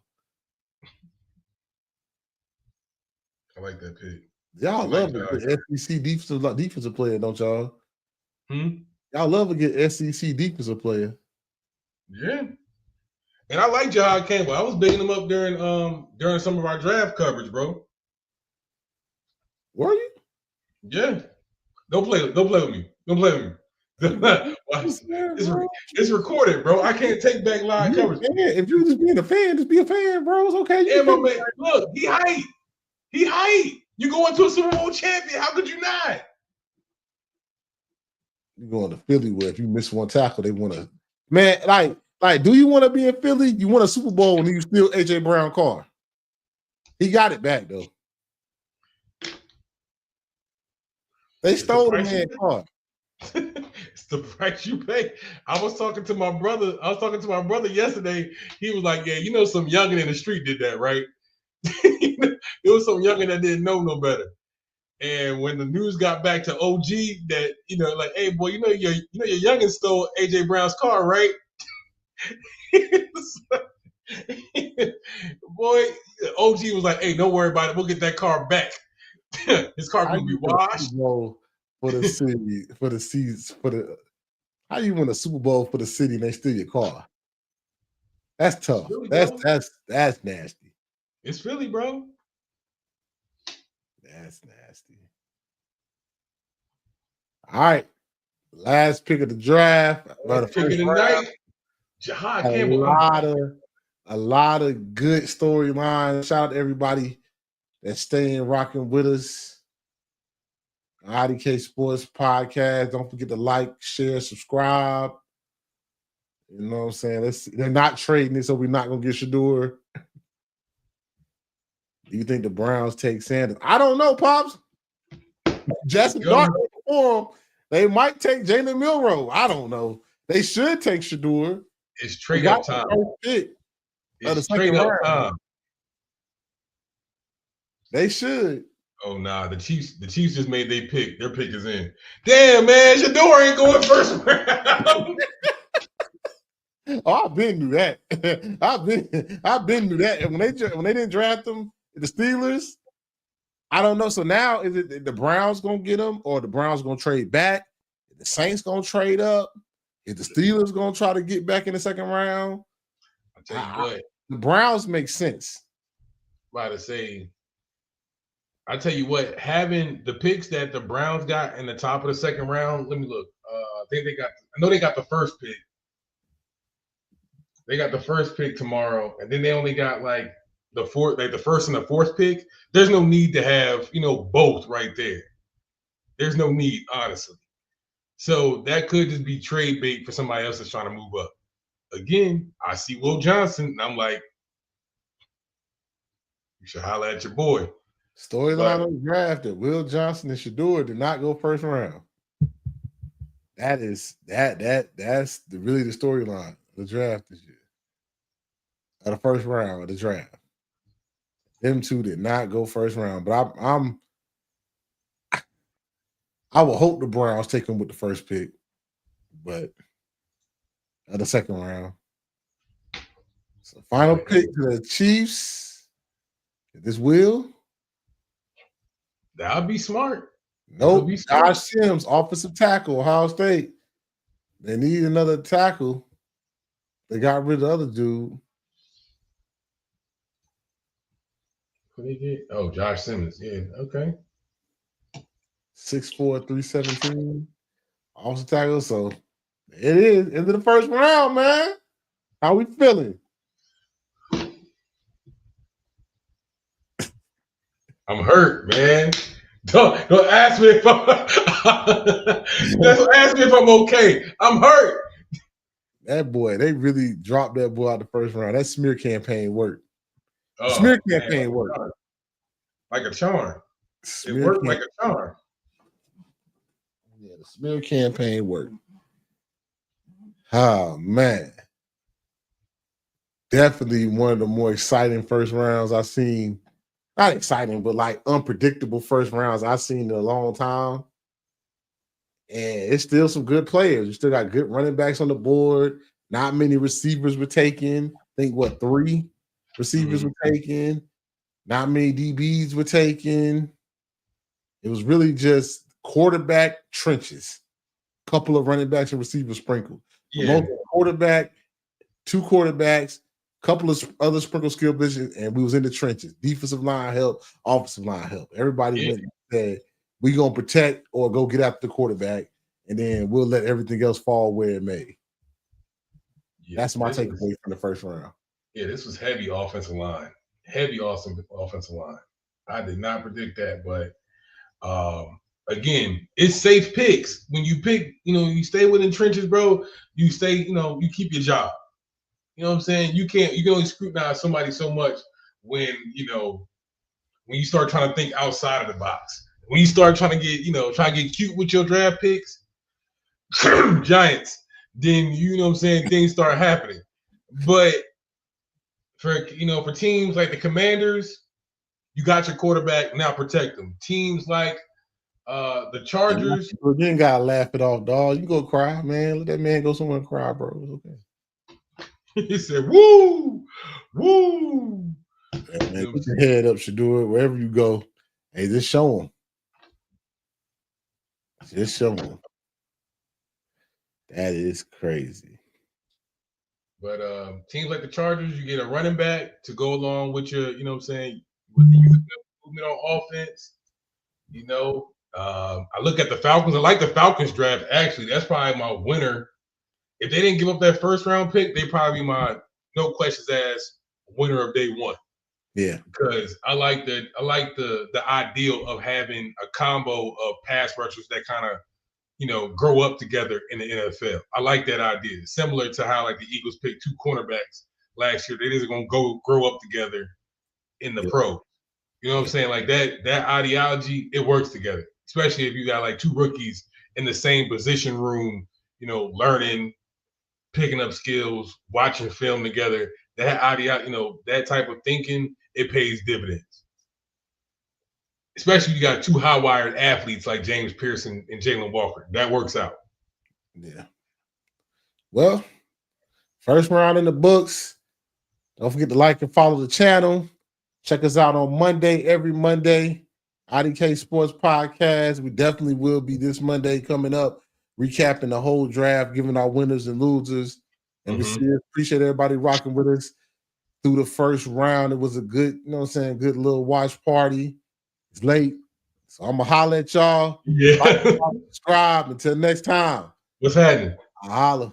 I like that pick. Y'all love a good SEC defensive player, don't y'all? Y'all love a good SEC defensive player. Yeah. And I like Jahad Campbell. I was bigging him up during some of our draft coverage, bro. Were you? Yeah. Don't play with me. It's recorded, bro. I can't take back live coverage. If you're just being a fan, just be a fan, bro. It's okay. Yeah, my man. Look, he hype. You going to a Super Bowl champion. How could you not? You're going to Philly where if you miss one tackle, they want to. Man, like, do you want to be in Philly? You want a Super Bowl when you steal AJ Brown car? He got it back though. They stole the man's car. It's the price you pay. I was talking to my brother yesterday. He was like, "Yeah, you know, some youngin in the street did that, right?" It was some youngin that didn't know no better. And when the news got back to OG, that like, hey boy, your youngin stole AJ Brown's car, right? Boy, OG was like, hey, don't worry about it. We'll get that car back. His car will be washed. For the city, for the seats, how you win a Super Bowl for the city and they steal your car? That's tough. That's nasty. It's Philly, bro. That's nasty. All right. Last pick of the draft. Pick of the night. Jahad Campbell. A lot of good storylines. Shout out to everybody that's staying rocking with us. IDK Sports Podcast. Don't forget to like, share, subscribe. You know what I'm saying? They're not trading it, so we're not gonna get Shedeur. Do you think the Browns take Sanders? I don't know, Pops. Jackson Dart perform. They might take Jalen Milroe. I don't know. They should take Shedeur. It's trade up time. It's trade up time. They should. Oh nah, the Chiefs just made their pick. Their pick is in. Damn man, Shedeur ain't going first round. Oh, I've been through that. I've been through that. And when they didn't draft them, the Steelers, I don't know. So now is it the Browns gonna get them, or the Browns gonna trade back? The Saints gonna trade up? Is the Steelers gonna try to get back in the second round? I'll tell you what. The Browns make sense. About to say, I tell you what, having the picks that the Browns got in the top of the second round. Let me look. I know they got the first pick. They got the first pick tomorrow, and then they only got like the first and the fourth pick. There's no need to have both right there. There's no need, honestly. So that could just be trade bait for somebody else that's trying to move up. Again, I see Will Johnson, and I'm like, you should holler at your boy. Storyline of the draft that Will Johnson and Shedeur did not go first round. That's really the storyline of the draft this year. Of the first round of the draft. Them two did not go first round, but I would hope the Browns take them with the first pick, but of the second round. So final pick to the Chiefs. This Will. That'd be smart. Nope. Josh Sims, offensive tackle, Ohio State. They need another tackle. They got rid of the other dude. What they get? Oh, Josh Simmons. Yeah, okay. 6'4", 317. Offensive tackle. So it is into the first round, man. How we feeling? I'm hurt, man. Don't ask me if I'm don't ask me if I'm okay. I'm hurt. That boy, they really dropped that boy out the first round. That smear campaign worked. Oh, Smear campaign worked. Like a charm. It worked like a charm. Yeah, the smear campaign worked. Oh, man. Definitely one of the more exciting first rounds I've seen. Not exciting, but like unpredictable first rounds I've seen in a long time. And it's still some good players. You still got good running backs on the board. Not many receivers were taken. I think, 3 receivers were taken. Not many DBs were taken. It was really just quarterback trenches. Couple of running backs and receivers sprinkled. Yeah. Quarterback, 2 quarterbacks, couple of other sprinkle skill positions, and we was in the trenches. Defensive line help, offensive line help. Everybody went and said, we're going to protect or go get after the quarterback, and then we'll let everything else fall where it may. Yeah, that's my takeaway from the first round. Yeah, this was heavy offensive line. Heavy, awesome offensive line. I did not predict that, but again, it's safe picks. When you pick, you stay within trenches, bro. You stay, you keep your job. You know what I'm saying? You can only scrutinize somebody so much when you start trying to think outside of the box. When you start trying to get cute with your draft picks, Giants, then things start happening. But for teams like the Commanders, you got your quarterback, now protect them. Teams like the Chargers. You ain't gotta laugh it off, dog. You go cry, man. Let that man go somewhere and cry, bro. It's okay. He said, woo, woo. Yeah, man, put your head up, Shedeur, wherever you go. Hey, just show them. Just show them. That is crazy. But teams like the Chargers, you get a running back to go along with your, with the movement on offense. I look at the Falcons. I like the Falcons draft, actually. That's probably my winner. If they didn't give up that first round pick, they'd probably be my no questions asked winner of day one. Yeah, because I like the ideal of having a combo of pass rushers that kind of grow up together in the NFL. I like that idea. Similar to how like the Eagles picked 2 cornerbacks last year. They're just gonna grow up together in the pro. You know what I'm saying? Like that ideology, it works together. Especially if you got like 2 rookies in the same position room, learning, picking up skills, watching film together. That idea, that type of thinking, it pays dividends. Especially if you got 2 high-wired athletes like James Pearson and Jalen Walker. That works out. Yeah. Well, first round in the books. Don't forget to like and follow the channel. Check us out on Monday, every Monday. IDK Sports Podcast. We definitely will be this Monday coming up, recapping the whole draft, giving our winners and losers. And we appreciate everybody rocking with us through the first round. It was a good, good little watch party. It's late. So I'm going to holler at y'all. Yeah. Like, subscribe. Until next time. What's happening? I'll holler.